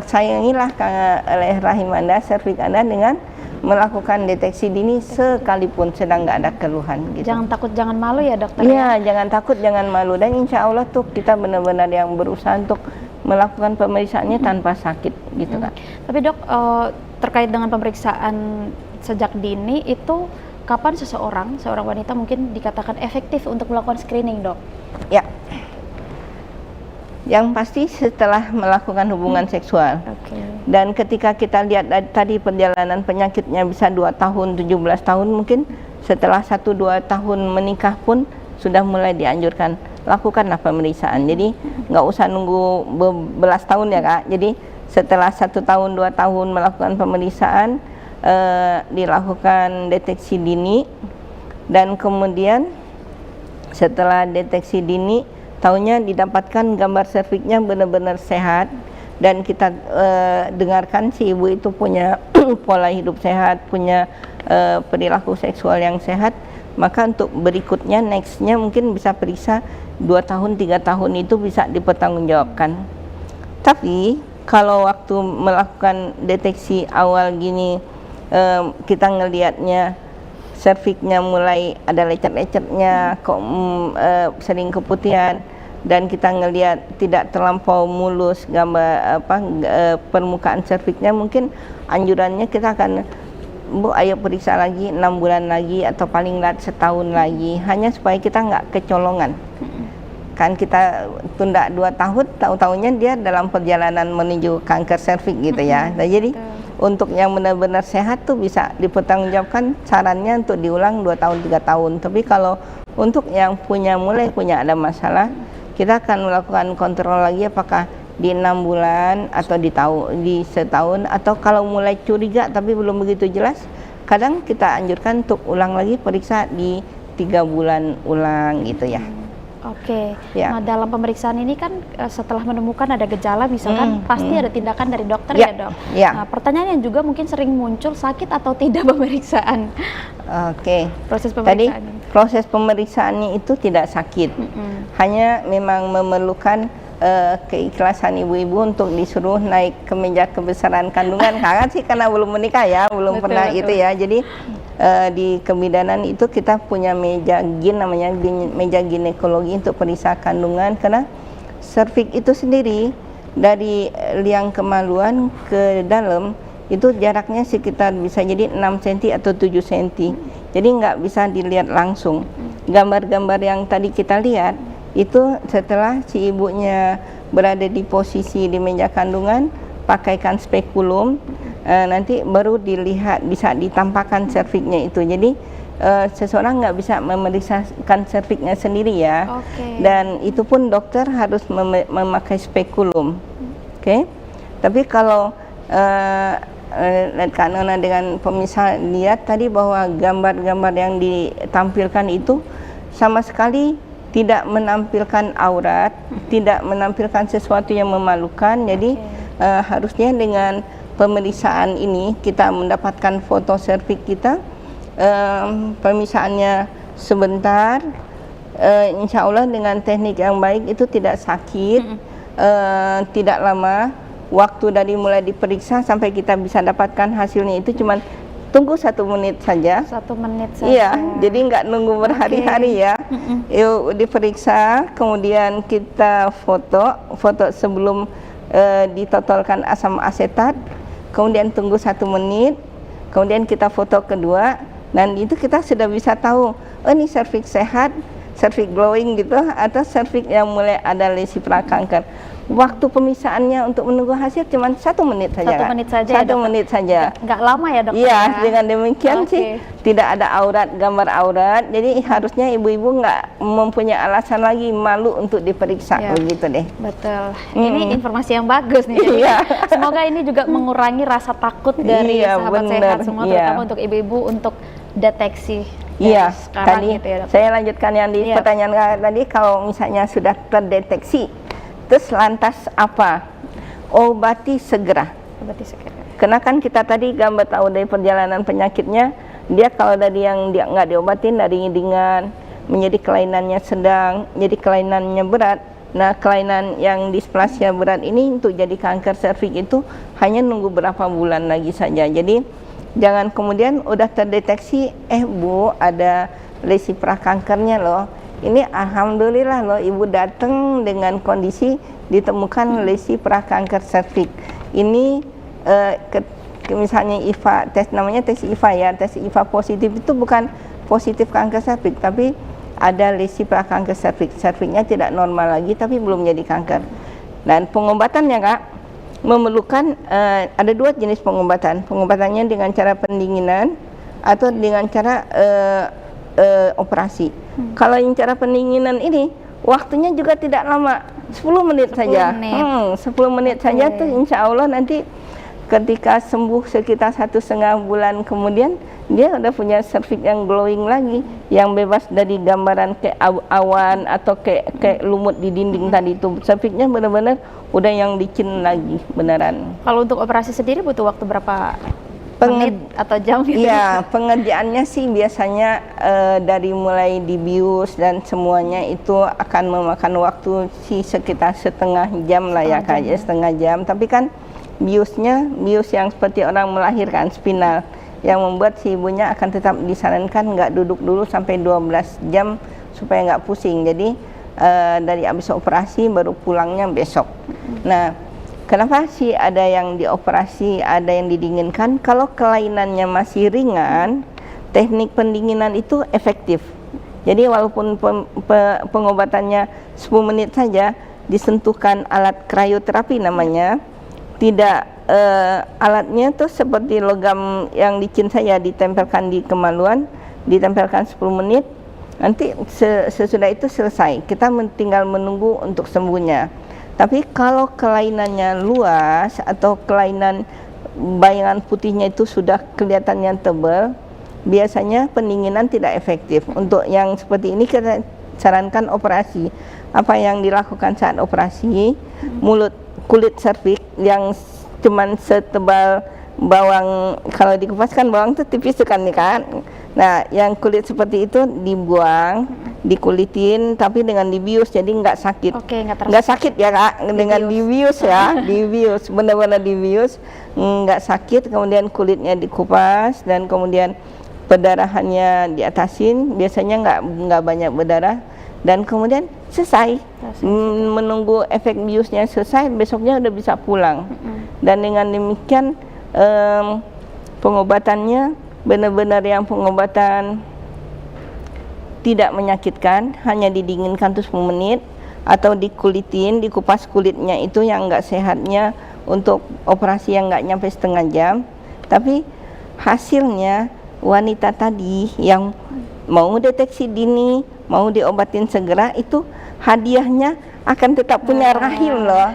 sayangilah oleh rahim Anda, serviks Anda dengan melakukan deteksi dini sekalipun sedang nggak ada keluhan. Gitu. Jangan takut, jangan malu ya dokter. Iya, jangan takut, jangan malu, dan insya Allah tuh kita benar-benar yang berusaha untuk melakukan pemeriksaannya tanpa sakit, gitu kan. Tapi dok, terkait dengan pemeriksaan sejak dini itu kapan seorang wanita mungkin dikatakan efektif untuk melakukan screening, Dok? Ya, yang pasti setelah melakukan hubungan seksual. Dan ketika kita lihat tadi perjalanan penyakitnya bisa 2 tahun, 17 tahun, mungkin setelah 1-2 tahun menikah pun sudah mulai dianjurkan lakukanlah pemeriksaan. Jadi nggak usah nunggu belas tahun ya Kak. Jadi setelah 1 tahun 2 tahun melakukan pemeriksaan, dilakukan deteksi dini, dan kemudian setelah deteksi dini taunya didapatkan gambar serviknya benar-benar sehat, dan kita dengarkan si ibu itu punya pola hidup sehat, punya perilaku seksual yang sehat, maka untuk berikutnya nextnya mungkin bisa periksa 2 tahun 3 tahun itu bisa dipertanggungjawabkan. Tapi kalau waktu melakukan deteksi awal gini kita ngelihatnya serviknya mulai ada lecet-lecetnya, sering keputihan, dan kita ngelihat tidak terlampau mulus gambar permukaan serviknya, mungkin anjurannya kita akan, Bu, ayo periksa lagi 6 bulan lagi atau paling lambat setahun lagi, hanya supaya kita nggak kecolongan. Kan kita tunda 2 tahun, tahu-tahunya dia dalam perjalanan menuju kanker serviks gitu ya. Nah, jadi untuk yang benar-benar sehat tuh bisa dipertanggungjawabkan, sarannya untuk diulang 2 tahun 3 tahun. Tapi kalau untuk yang mulai punya ada masalah, kita akan melakukan kontrol lagi apakah di 6 bulan atau di setahun, atau kalau mulai curiga tapi belum begitu jelas, kadang kita anjurkan untuk ulang lagi periksa di 3 bulan ulang gitu ya. Oke, Ya. nah dalam pemeriksaan ini kan setelah menemukan ada gejala misalkan pasti ada tindakan dari dokter Ya, ya dok? ya. Nah pertanyaan yang juga mungkin sering muncul, sakit atau tidak pemeriksaan? Oke. Proses Tadi pemeriksaan ini. proses pemeriksaannya itu tidak sakit, hanya memang memerlukan keikhlasan ibu-ibu untuk disuruh naik ke meja kebesaran kandungan. Karena sih karena belum menikah ya, belum Betul, pernah betul. itu ya. Jadi di kebidanan itu kita punya meja namanya meja ginekologi untuk periksa kandungan, karena serviks itu sendiri dari liang kemaluan ke dalam itu jaraknya sekitar bisa jadi 6 cm atau 7 cm. Jadi nggak bisa dilihat langsung. Gambar-gambar yang tadi kita lihat itu setelah si ibunya berada di posisi di meja kandungan, pakaikan spekulum, nanti baru dilihat, bisa ditampakkan serviksnya itu. Jadi seseorang nggak bisa memeriksakan serviksnya sendiri ya. Dan itu pun dokter harus memakai spekulum. Oke. Tapi kalau karena dengan pemisah lihat tadi bahwa gambar-gambar yang ditampilkan itu sama sekali tidak menampilkan aurat, tidak menampilkan sesuatu yang memalukan. Jadi harusnya dengan pemeriksaan ini kita mendapatkan foto serviks kita, pemisahannya sebentar, insya Allah dengan teknik yang baik itu tidak sakit, tidak lama. Waktu dari mulai diperiksa sampai kita bisa dapatkan hasilnya itu cuma tunggu 1 menit saja. 1 menit saja. Iya, jadi nggak nunggu berhari-hari ya. Yuk diperiksa, kemudian kita foto sebelum ditotolkan asam asetat, kemudian tunggu 1 menit, kemudian kita foto kedua, dan itu kita sudah bisa tahu, oh ini serviks sehat, serviks glowing gitu, atau serviks yang mulai ada lesi prakanker. Waktu pemisahannya untuk menunggu hasil cuma 1 menit saja. 1 menit saja. 1 menit saja. Nggak lama ya dokter? Iya, ya? dengan demikian sih tidak ada aurat, gambar aurat. Jadi harusnya ibu-ibu nggak mempunyai alasan lagi malu untuk diperiksa, begitu deh. Betul. Ini informasi yang bagus nih. Jadi semoga ini juga mengurangi rasa takut dari sahabat sehat semua, terutama untuk ibu-ibu untuk deteksi. Iya, sekarang tadi gitu ya, saya lanjutkan yang di pertanyaan tadi, kalau misalnya sudah terdeteksi, terus lantas apa? Obati segera. Obati segera. Karena kan kita tadi gambar tahu dari perjalanan penyakitnya, dia kalau dari yang dia nggak diobatin dari ringan menjadi kelainannya sedang, jadi kelainannya berat. Nah, kelainan yang displasia berat ini untuk jadi kanker serviks itu hanya nunggu berapa bulan lagi saja. Jadi jangan kemudian udah terdeteksi, Bu ada lesi prakankernya loh. Ini alhamdulillah loh, ibu datang dengan kondisi ditemukan lesi prakanker serviks. Ini misalnya IVA, namanya tes IVA ya, tes IVA positif itu bukan positif kanker serviks, tapi ada lesi prakanker serviks. Serviksnya tidak normal lagi, tapi belum jadi kanker. Dan pengobatannya Kak, memerlukan ada 2 jenis pengobatan. Pengobatannya dengan cara pendinginan atau dengan cara operasi. Kalau yang cara pendinginan ini waktunya juga tidak lama, 10 menit saja. 10 menit saja tuh insya Allah nanti ketika sembuh sekitar 1,5 bulan kemudian dia udah punya serviks yang glowing lagi, yang bebas dari gambaran kayak awan atau kayak lumut di dinding tadi itu. Serviksnya benar-benar udah yang licin lagi beneran. Kalau untuk operasi sendiri butuh waktu berapa menit atau jam gitu? Iya, pengerjaannya sih biasanya dari mulai dibius dan semuanya itu akan memakan waktu sih sekitar setengah jam lah ya Kak, setengah jam. Tapi kan bius yang seperti orang melahirkan, spinal, yang membuat si ibunya akan tetap disarankan nggak duduk dulu sampai 12 jam supaya nggak pusing. Jadi dari habis operasi baru pulangnya besok. Nah, kenapa sih ada yang dioperasi, ada yang didinginkan? Kalau kelainannya masih ringan, teknik pendinginan itu efektif. Jadi walaupun pengobatannya 10 menit saja, disentuhkan alat krioterapi namanya, tidak alatnya tuh seperti logam yang licin saya, ditempelkan di kemaluan, ditempelkan 10 menit, nanti sesudah itu selesai. Kita tinggal menunggu untuk sembuhnya. Tapi kalau kelainannya luas atau kelainan bayangan putihnya itu sudah kelihatannya tebal, biasanya pendinginan tidak efektif. Untuk yang seperti ini kita sarankan operasi. Apa yang dilakukan saat operasi, kulit serviks yang cuman setebal bawang, kalau dikupas kan bawang itu tipis kan nih kan. Nah, yang kulit seperti itu dibuang, dikulitin, tapi dengan dibius, jadi nggak sakit. Oke, nggak sakit ya Kak, dengan dibius ya, dibius, benar-benar dibius, nggak sakit. Kemudian kulitnya dikupas dan kemudian perdarahannya diatasin, biasanya nggak banyak berdarah, dan kemudian selesai. Menunggu efek biusnya selesai, besoknya udah bisa pulang. Dan dengan demikian pengobatannya benar-benar yang pengobatan tidak menyakitkan, hanya didinginkan tuh 10 menit, atau dikulitin, dikupas kulitnya itu yang nggak sehatnya untuk operasi yang nggak nyampe setengah jam. Tapi hasilnya wanita tadi yang mau deteksi dini, mau diobatin segera, itu hadiahnya akan tetap punya rahim loh.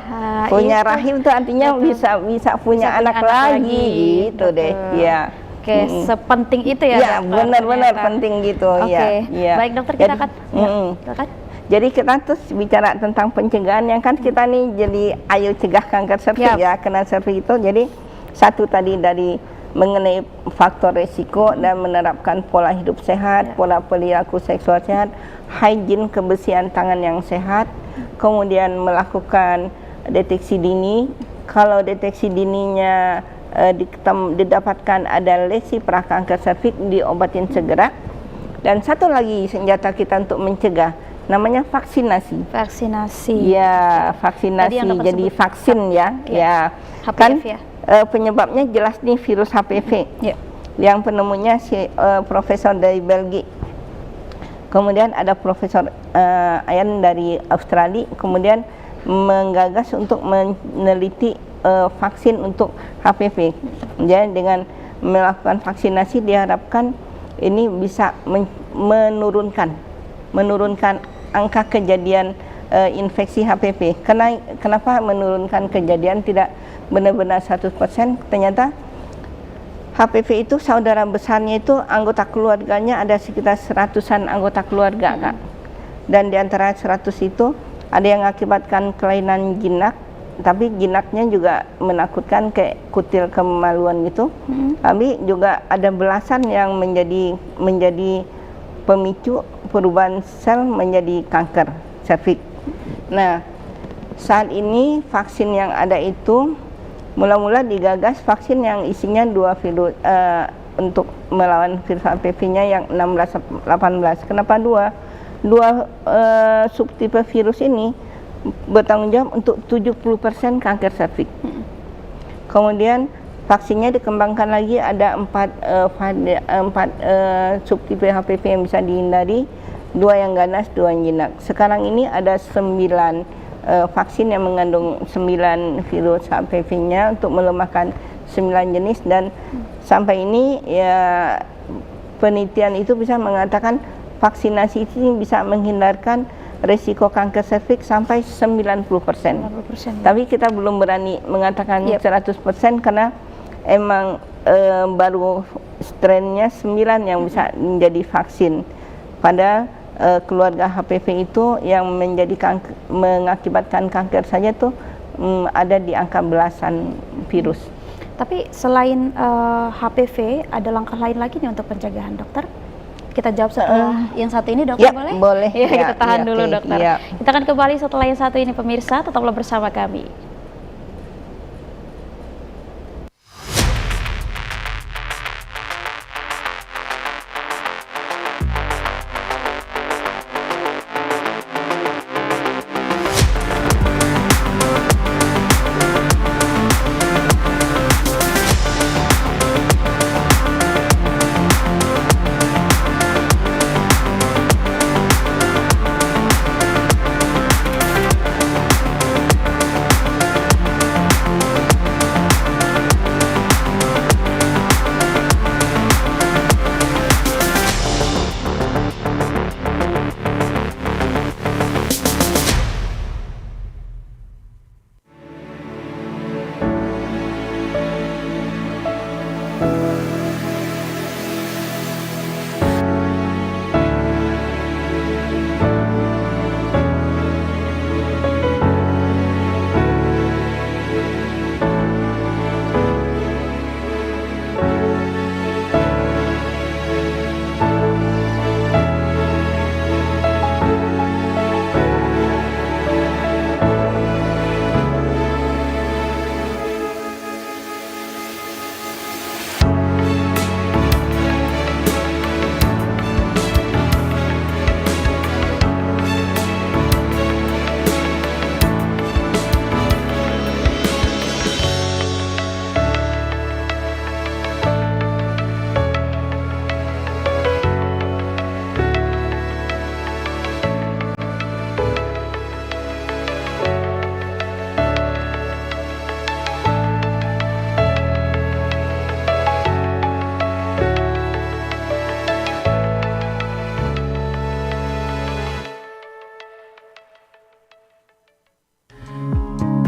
Punya rahim itu artinya bisa punya anak lagi gitu deh. Ya. Oke, sepenting itu ya. Ya, benar-benar penting gitu. Oke. Ya. Baik dokter, kita akan silakan. Jadi kita terus bicara tentang pencegahan, yang kan kita nih jadi ayo cegah kanker serviks ya, kena serviks itu. Jadi satu tadi dari mengenai faktor risiko dan menerapkan pola hidup sehat, pola perilaku seksual sehat, hygiene, kebersihan tangan yang sehat, kemudian melakukan deteksi dini. Kalau deteksi dininya didapatkan ada lesi prakanker serviks, diobatin segera. Dan satu lagi senjata kita untuk mencegah, namanya vaksinasi. Ya, vaksinasi. Jadi vaksin ya. HPV kan ya. Penyebabnya jelas nih virus HPV. Yang penemunya si profesor dari Belgia. Kemudian ada Profesor Ayan dari Australia, kemudian menggagas untuk meneliti vaksin untuk HPV. Jadi dengan melakukan vaksinasi diharapkan ini bisa menurunkan angka kejadian infeksi HPV. Kenapa menurunkan kejadian tidak benar-benar 100%? Ternyata HPV itu saudara besarnya itu anggota keluarganya ada sekitar 100-an anggota keluarga Kak. Dan di antara 100 itu ada yang mengakibatkan kelainan jinak, tapi jinaknya juga menakutkan kayak kutil kemaluan gitu. Tapi juga ada belasan yang menjadi pemicu perubahan sel menjadi kanker serviks. Nah, saat ini vaksin yang ada itu mula-mula digagas vaksin yang isinya 2 virus untuk melawan virus HPV-nya yang 16-18. Kenapa 2? 2 subtipe virus ini bertanggung jawab untuk 70% kanker serviks. Kemudian vaksinnya dikembangkan lagi, ada 4 subtipe HPV yang bisa dihindari, 2 yang ganas, 2 yang jinak. Sekarang ini ada 9 vaksin yang mengandung 9 virus HPV-nya untuk melemahkan 9 jenis, dan sampai ini ya penelitian itu bisa mengatakan vaksinasi ini bisa menghindarkan resiko kanker serviks sampai 90%. Tapi kita belum berani mengatakan 100% karena emang baru strainnya 9 yang bisa menjadi vaksin. Pada keluarga HPV itu yang mengakibatkan kanker saja tuh ada di angka belasan virus. Tapi selain HPV, ada langkah lain lagi nih untuk pencegahan, dokter? Kita jawab setelah yang satu ini, dokter, boleh? Boleh. Ya, kita tahan dulu, okay, dokter. Kita akan kembali setelah yang satu ini, pemirsa. Tetaplah bersama kami.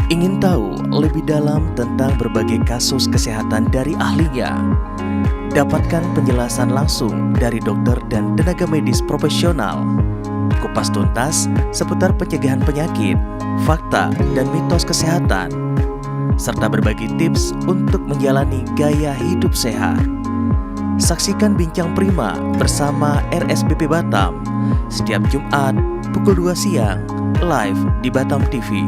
Ingin tahu lebih dalam tentang berbagai kasus kesehatan dari ahlinya? Dapatkan penjelasan langsung dari dokter dan tenaga medis profesional. Kupas tuntas seputar pencegahan penyakit, fakta dan mitos kesehatan, serta berbagi tips untuk menjalani gaya hidup sehat. Saksikan Bincang Prima bersama RSBP Batam setiap Jumat pukul 2 siang live di Batam TV.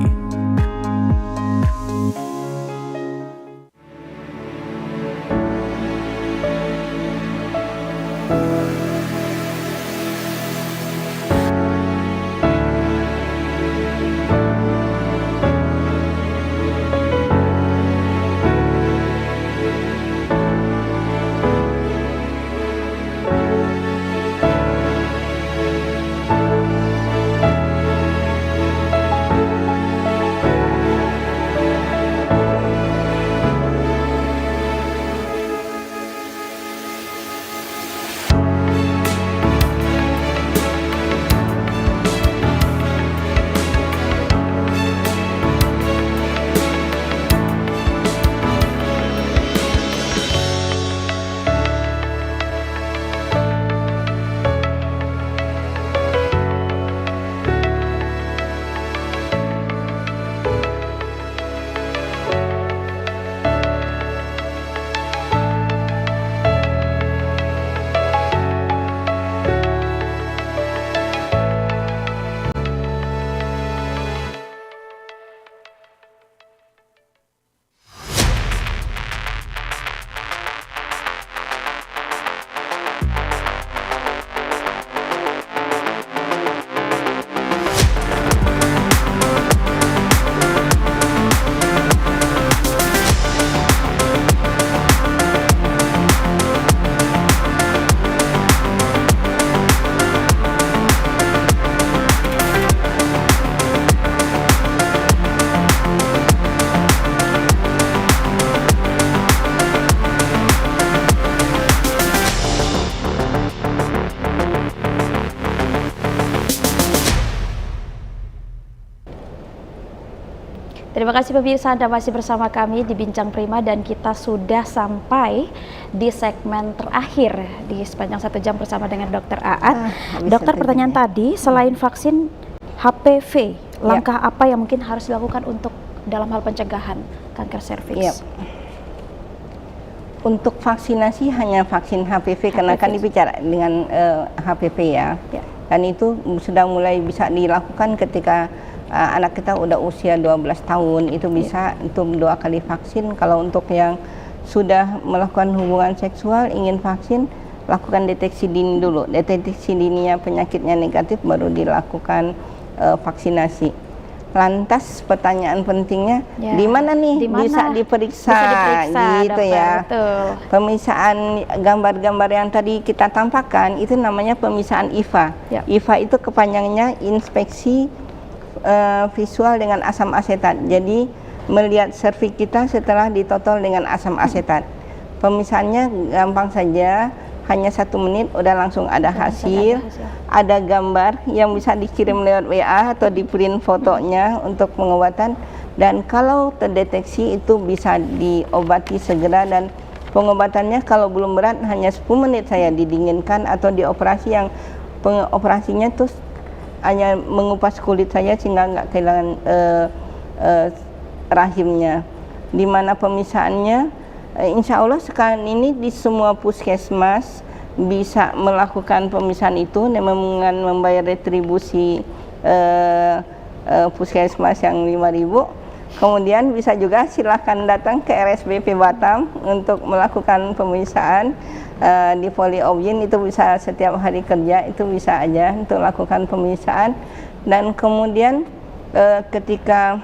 Terima kasih pemirsa, Anda masih bersama kami di Bincang Prima dan kita sudah sampai di segmen terakhir di sepanjang 1 jam bersama dengan Dr. Aat. Dokter, pertanyaan tadi, selain vaksin HPV, langkah apa yang mungkin harus dilakukan untuk dalam hal pencegahan kanker serviks? Untuk vaksinasi hanya vaksin HPV, karena kan dibicara dengan HPV ya. Dan itu sudah mulai bisa dilakukan ketika anak kita udah usia 12 tahun, itu bisa untuk 2 kali vaksin. Kalau untuk yang sudah melakukan hubungan seksual ingin vaksin, lakukan deteksi dini dulu. Deteksi dininya penyakitnya negatif baru dilakukan vaksinasi. Lantas pertanyaan pentingnya di mana nih bisa diperiksa gitu dokter, ya. betul. Pemisahan gambar-gambar yang tadi kita tampakkan itu namanya pemisahan IVA. IVA itu kepanjangannya inspeksi visual dengan asam asetat. Jadi melihat serviks kita setelah ditotol dengan asam asetat. Pemisahannya gampang saja, hanya 1 menit udah langsung ada hasil. Ada gambar yang bisa dikirim lewat WA atau di print fotonya untuk pengobatan. Dan kalau terdeteksi itu bisa diobati segera, dan pengobatannya kalau belum berat hanya 10 menit saya didinginkan atau dioperasi yang operasinya tuh hanya mengupas kulit saya sehingga nggak kehilangan rahimnya. Di mana pemisahannya, insya Allah sekarang ini di semua puskesmas bisa melakukan pemisahan itu dengan membayar retribusi puskesmas yang 5.000. Kemudian bisa juga silakan datang ke RSBP Batam untuk melakukan pemisahan. Di Poliobjin itu bisa setiap hari kerja, itu bisa aja untuk lakukan pemisahan. Dan kemudian ketika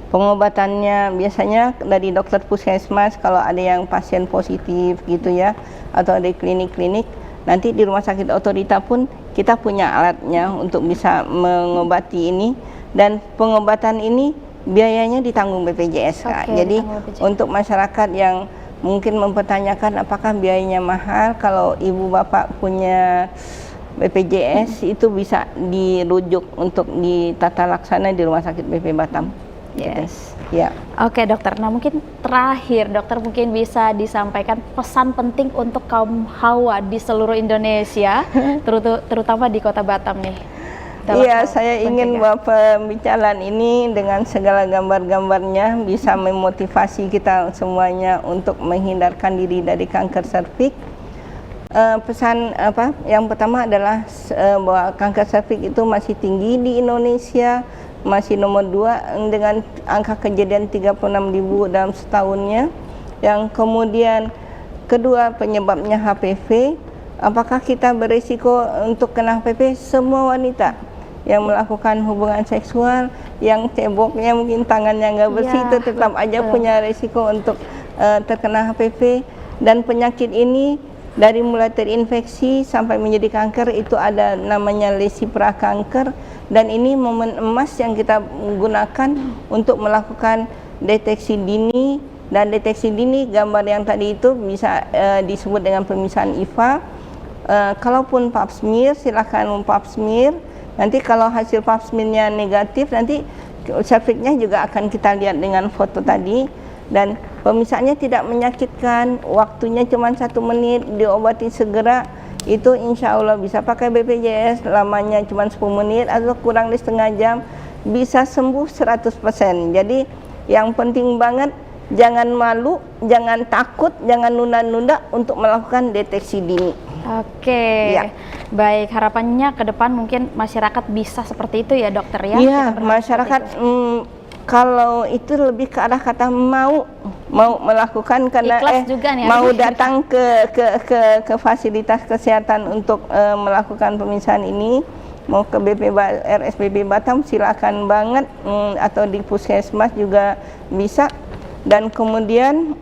pengobatannya biasanya dari dokter puskesmas, kalau ada yang pasien positif gitu ya, atau ada klinik-klinik, nanti di rumah sakit otorita pun kita punya alatnya untuk bisa mengobati ini. Dan pengobatan ini biayanya ditanggung BPJS Kak. Jadi untuk masyarakat yang mungkin mempertanyakan apakah biayanya mahal, kalau ibu bapak punya BPJS itu bisa dirujuk untuk ditata laksana di Rumah Sakit BP Batam. Yes. Ya. Oke dokter, nah mungkin terakhir dokter mungkin bisa disampaikan pesan penting untuk kaum hawa di seluruh Indonesia, terutama di Kota Batam nih. Iya, saya ingin bahwa pembicaraan ini dengan segala gambar-gambarnya bisa memotivasi kita semuanya untuk menghindarkan diri dari kanker serviks. Pesan apa? Yang pertama adalah bahwa kanker serviks itu masih tinggi di Indonesia, masih nomor 2 dengan angka kejadian 36.000 dalam setahunnya. Yang kemudian kedua, penyebabnya HPV. Apakah kita berisiko untuk kena HPV? Semua wanita yang melakukan hubungan seksual, yang ceboknya mungkin tangannya nggak bersih, itu tetap aja punya risiko untuk terkena HPV. Dan penyakit ini dari mulai terinfeksi sampai menjadi kanker itu ada namanya lesi prakanker, dan ini momen emas yang kita gunakan untuk melakukan deteksi dini. Dan deteksi dini gambar yang tadi itu bisa disebut dengan pemisahan IVA. Kalaupun pap smear, silakan pap smear. Nanti kalau hasil pap smear-nya negatif, nanti serviksnya juga akan kita lihat dengan foto tadi. Dan pemisahannya tidak menyakitkan, waktunya cuma 1 menit, diobati segera. Itu insya Allah bisa pakai BPJS, lamanya cuma 10 menit atau kurang dari setengah jam, bisa sembuh 100%. Jadi yang penting banget, jangan malu, jangan takut, jangan nunda-nunda untuk melakukan deteksi dini. Oke, baik, harapannya ke depan mungkin masyarakat bisa seperti itu ya dokter ya? Iya, masyarakat kalau itu lebih ke arah kata mau melakukan, karena juga nih, mau datang ke fasilitas kesehatan untuk melakukan pemisahan ini, mau ke RSBP Batam silakan banget, atau di puskesmas juga bisa. Dan kemudian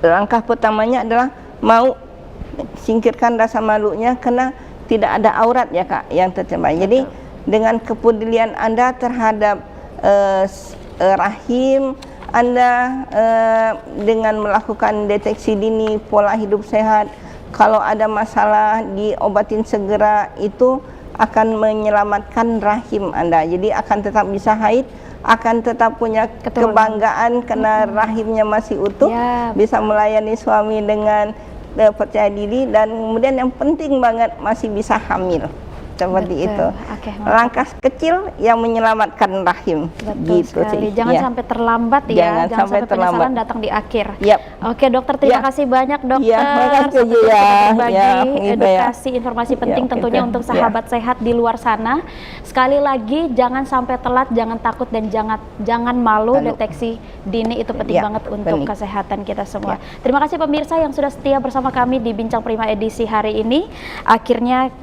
langkah pertamanya adalah mau singkirkan rasa malunya, karena tidak ada aurat ya Kak yang tercemar. Jadi dengan kepedulian Anda terhadap rahim Anda, dengan melakukan deteksi dini, pola hidup sehat, kalau ada masalah diobatin segera, itu akan menyelamatkan rahim Anda. Jadi akan tetap bisa haid, akan tetap punya kebanggaan karena rahimnya masih utuh, bisa melayani suami dengan percaya diri, dan kemudian yang penting banget masih bisa hamil. Seperti itu. Langkah kecil yang menyelamatkan rahim. Betul sekali. Jangan sampai terlambat ya. Jangan sampai penyesalan datang di akhir. Oke dokter, terima kasih banyak dokter. Berbagi edukasi, informasi penting tentunya untuk sahabat sehat di luar sana. Sekali lagi jangan sampai telat, jangan takut dan jangan malu. Deteksi dini itu penting banget untuk kesehatan kita semua. Terima kasih pemirsa yang sudah setia bersama kami di Bincang Prima edisi hari ini. Akhirnya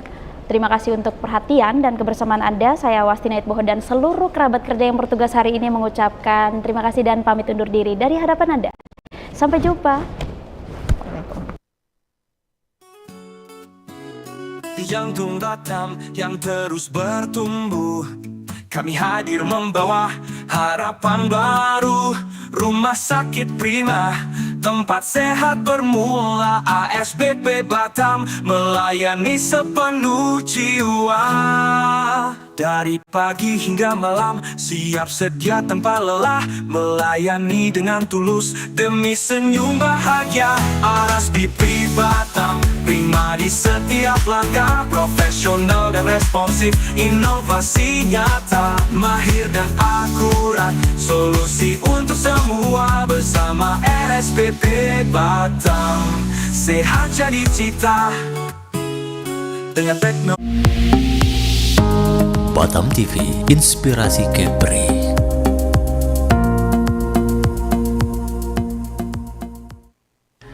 terima kasih untuk perhatian dan kebersamaan Anda. Saya Wasti Naitboho dan seluruh kerabat kerja yang bertugas hari ini mengucapkan terima kasih dan pamit undur diri dari hadapan Anda. Sampai jumpa. Jantung Batam yang terus bertumbuh, kami hadir membawa harapan baru. Rumah Sakit Prima, tempat sehat bermula. ASBP Batam melayani sepenuh jiwa. Dari pagi hingga malam, siap sedia tanpa lelah, melayani dengan tulus demi senyum bahagia. ASBP Batam, prima di setiap langkah, profesional dan responsif, inovasi nyata, mahir dan akurat, solusi untuk semua bersama RSPP Batam. Sehat jadi cita dengan teknologi. Batam TV, inspirasi Kepri.